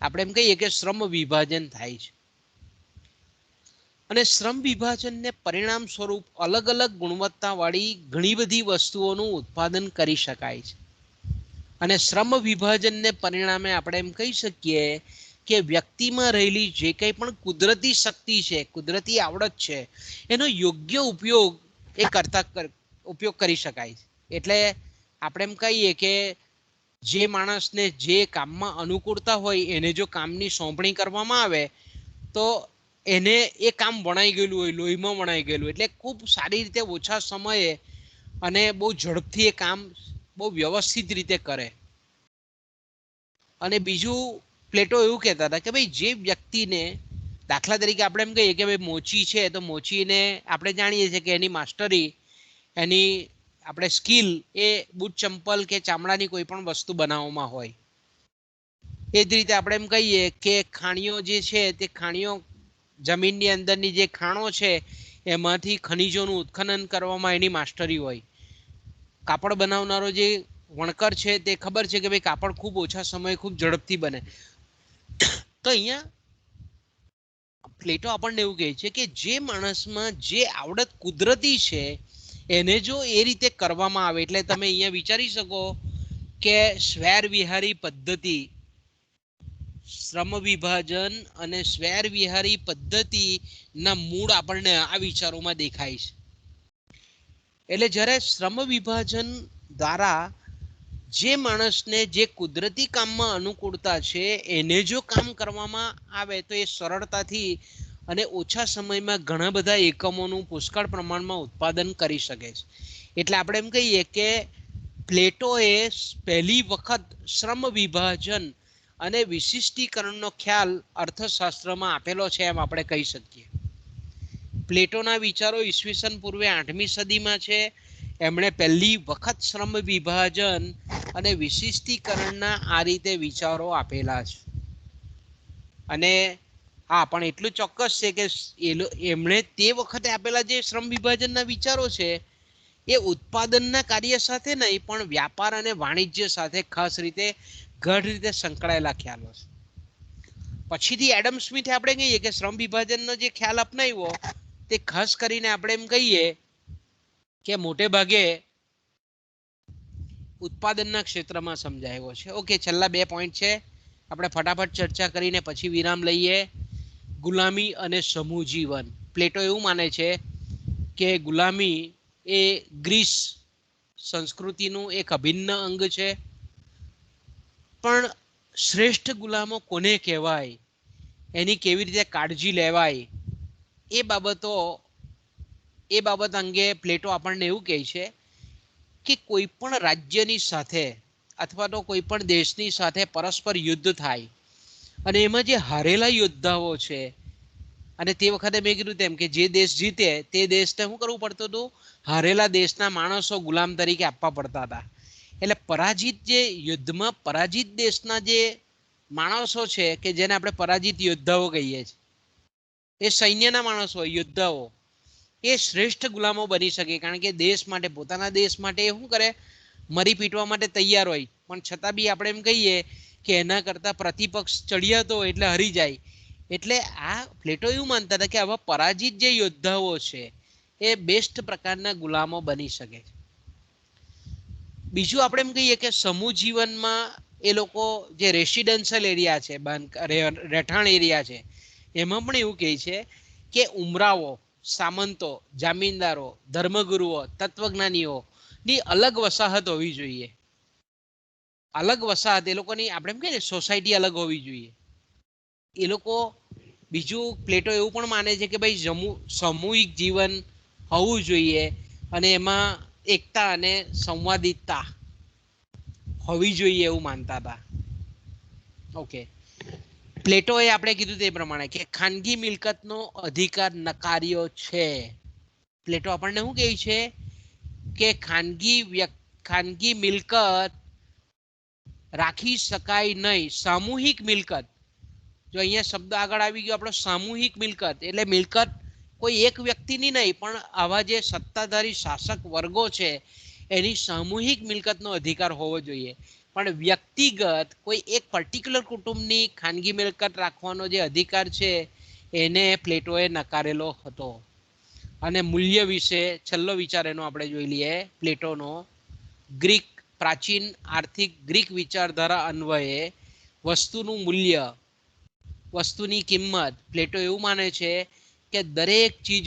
આપણે એમ કહીએ કે શ્રમ વિભાજન થાય છે. અને શ્રમ વિભાજનને પરિણામ સ્વરૂપ અલગ અલગ ગુણવત્તાવાળી ઘણી બધી વસ્તુઓનું ઉત્પાદન કરી શકાય છે. અને શ્રમ વિભાજનને પરિણામે આપણે એમ કહી શકીએ કે વ્યક્તિમાં રહેલી જે કંઈ પણ કુદરતી શક્તિ છે, કુદરતી આવડત છે, એનો યોગ્ય ઉપયોગ કરી શકાય છે. એટલે આપણે એમ કહીએ કે જે માણસને જે કામમાં અનુકૂળતા હોય એને જો કામની સોંપણી કરવામાં આવે તો એને એ કામ વણાઈ ગયેલું હોય, લોહીમાં વણાઈ ગયેલું, એટલે ખૂબ સારી રીતે ઓછા સમયે અને બહુ ઝડપથી એ કામ બહુ વ્યવસ્થિત રીતે કરે. અને બીજું, પ્લેટો એવું કહેતા હતા કે ભાઈ જે વ્યક્તિને, દાખલા તરીકે આપણે એમ કહીએ કે ભાઈ મોચી છે, તો મોચીને આપણે જાણીએ છીએ કે એની માસ્ટરી, એની આપણે સ્કિલ એ બૂટ ચંપલ કે ચામડાની કોઈ પણ વસ્તુ બનાવવામાં હોય. એ જ રીતે આપણે એમ કહીએ કે ખાણીઓ જે છે તે ખાણીઓ, જમીનની અંદરની જે ખાણો છે એમાંથી ખનિજોનું ઉત્ખનન કરવામાં એની માસ્ટરી હોય. કાપડ બનાવનારો જે વણકર છે તે ખબર છે કે ભાઈ કાપડ ખૂબ ઓછા સમયે ખૂબ ઝડપથી બને. તો અહીંયા પ્લેટો આપણને એવું કહે છે કે જે માણસમાં જે આવડત કુદરતી છે એને જો એ રીતે કરવામાં આવે, એટલે તમે અહીંયા વિચારી શકો કે સ્વેર વિહારી પદ્ધતિ, શ્રમ વિભાજન અને સ્વેર વિહારી પદ્ધતિના મૂળ આપણને આ વિચારોમાં દેખાય છે. એટલે જ્યારે શ્રમ વિભાજન દ્વારા જે માણસને જે કુદરતી કામમાં અનુકૂળતા છે એને જો કામ કરવામાં આવે તો એ સરળતાથી અને ઓછા સમયમાં ઘણા બધા એકમોનું પુષ્કળ પ્રમાણમાં ઉત્પાદન કરી શકે છે. એટલે આપણે એમ કહીએ કે પ્લેટોએ પહેલી વખત શ્રમ વિભાજન અને વિશિષ્ટીકરણનો ખ્યાલ અર્થશાસ્ત્રમાં આપેલો છે એમ આપણે કહી શકીએ. પ્લેટોના વિચારો ઈસવીસન પૂર્વે 8મી સદીમાં છે. એમણે પહેલી વખત શ્રમ વિભાજન અને વિશિષ્ટીકરણના આ રીતે વિચારો આપેલા છે. અને હા, પણ એટલું ચોક્કસ છે કે એમણે તે વખતે આપેલા જે શ્રમ વિભાજનના વિચારો છે એ ઉત્પાદનના કાર્ય સાથે નહીં, પણ વ્યાપાર અને વાણિજ્ય સાથે ખાસ રીતે ગાઢ રીતે સંકળાયેલા ખ્યાલો છે. પછીથી એડમ સ્મિથે આપણે કહીએ કે શ્રમ વિભાજનનો જે ખ્યાલ અપનાવ્યો તે ખાસ કરીને આપણે એમ કહીએ કે મોટે ભાગે ઉત્પાદનના ક્ષેત્રમાં સમજાયો છે. ઓકે, છેલ્લા 2 પોઈન્ટ છે, આપણે ફટાફટ ચર્ચા કરીને પછી વિરામ લઈએ. ગુલામી અને સમૂહ જીવન. પ્લેટો એવું માને છે કે ગુલામી એ ગ્રીસ સંસ્કૃતિનું એક અભિન્ન અંગ છે. પણ શ્રેષ્ઠ ગુલામો કોને કહેવાય, એની કેવી રીતે કાળજી લેવાય, એ બાબત અંગે પ્લેટો આપણને એવું કહે છે કે કોઈ પણ રાજ્યની સાથે અથવા તો કોઈ પણ દેશની સાથે પરસ્પર યુદ્ધ થાય અને એમાં જે હારેલા યોદ્ધાઓ છે, અને તે વખતે મેં કીધું તેમ કે જે દેશ જીતે તે દેશને શું કરવું પડતું હતું? હારેલા દેશના માણસો ગુલામ તરીકે આપવા પડતા હતા. એટલે યુદ્ધમાં પરાજિત દેશના જે માણસો છે કે જેને આપણે પરાજિત યોદ્ધાઓ કહીએ છીએ, એ સૈન્યના માણસો હોય, યોદ્ધાઓ, એ શ્રેષ્ઠ ગુલામો બની શકે. કારણ કે દેશ માટે, પોતાના દેશ માટે એ શું કરે? મરી પીટવા માટે તૈયાર હોય. પણ છતાં બી આપણે એમ કહીએ કે એના કરતા પ્રતિપક્ષ ચડિયાતો હોય એટલે હરી જાય. એટલે આ પ્લેટો એવું માનતા હતા કે આવા પરાજિત જે યોદ્ધાઓ છે એ બેસ્ટ પ્રકારના ગુલામો બની શકે છે. બીજું આપણે એમ કહીએ કે સમૂહ જીવનમાં એ લોકો જે રેસિડેન્શિયલ એરિયા છે, રહેઠાણ એરિયા છે, એમાં પણ એવું કહે છે કે ઉમરાવો, સામંતો, જામીનદારો, ધર્મગુરુઓ, તત્વજ્ઞાનીઓ ની અલગ વસાહત હોવી જોઈએ. અલગ વસાહત એ લોકોની આપણે એમ કહીએ ને સોસાયટી અલગ હોવી જોઈએ. એ લોકો બીજું પ્લેટો એવું પણ માને છે કે ભાઈ સામૂહિક જીવન હોવું જોઈએ અને એમાં એકતા અને સંવાદિતતા હોવી જોઈએ એવું માનતા હતા. ઓકે, પ્લેટોએ આપણે કીધું તે પ્રમાણે કે ખાનગી મિલકતનો અધિકાર નકાર્યો છે. પ્લેટો આપણને શું કહે છે કે ખાનગી મિલકત રાખી શકાય નહીં. સામૂહિક મિલકત, જો અહીંયા શબ્દ આગળ આવી ગયો આપણો સામૂહિક મિલકત, એટલે મિલકત કોઈ એક વ્યક્તિની નહીં પણ આવા જે સત્તાધારી શાસક વર્ગો છે એની સામૂહિક મિલકતનો અધિકાર હોવો જોઈએ. પણ વ્યક્તિગત કોઈ એક પર્ટિક્યુલર કુટુંબની ખાનગી મિલકત રાખવાનો જે અધિકાર છે એને પ્લેટોએ નકારેલો હતો. અને મૂલ્ય વિશે છેલ્લો વિચાર એનો આપણે જોઈ લઈએ પ્લેટોનો. પ્રાચીન આર્થિક ગ્રીક વિચારધારા અન્વયે વસ્તુનું મૂલ્ય, વસ્તુની કિંમત, પ્લેટો એવું માને છે કે દરેક ચીજ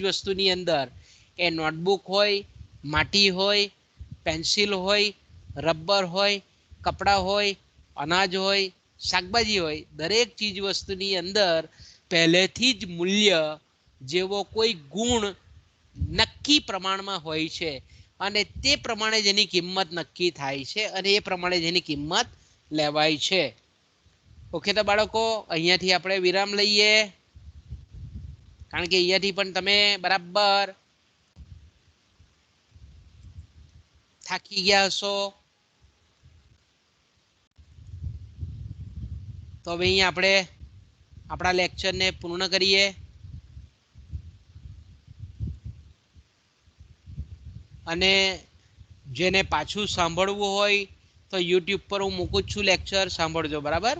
વસ્તુની અંદર એ નોટબુક હોય, માટી હોય, પેન્સિલ હોય, રબર હોય, કપડાં હોય, અનાજ હોય, શાકભાજી હોય, દરેક ચીજ વસ્તુની અંદર પહેલેથી જ મૂલ્ય જેવો કોઈ ગુણ નક્કી પ્રમાણમાં હોય છે અને તે પ્રમાણે જેની કિંમત નક્કી થાય છે અને એ પ્રમાણે જેની કિંમત લેવાય છે. ઓકે તો બાળકો, અહીંયાથી આપણે વિરામ લઈએ, કારણ કે અહીંયાથી પણ તમે બરાબર થાકી ગયા હશો. તો હવે અહીં આપણે આપણા લેક્ચરને પૂર્ણ કરીએ. અને જેને પાછું સાંભળવું હોય તો યુટ્યુબ પર હું મૂકું જ છું લેક્ચર, સાંભળજો બરાબર.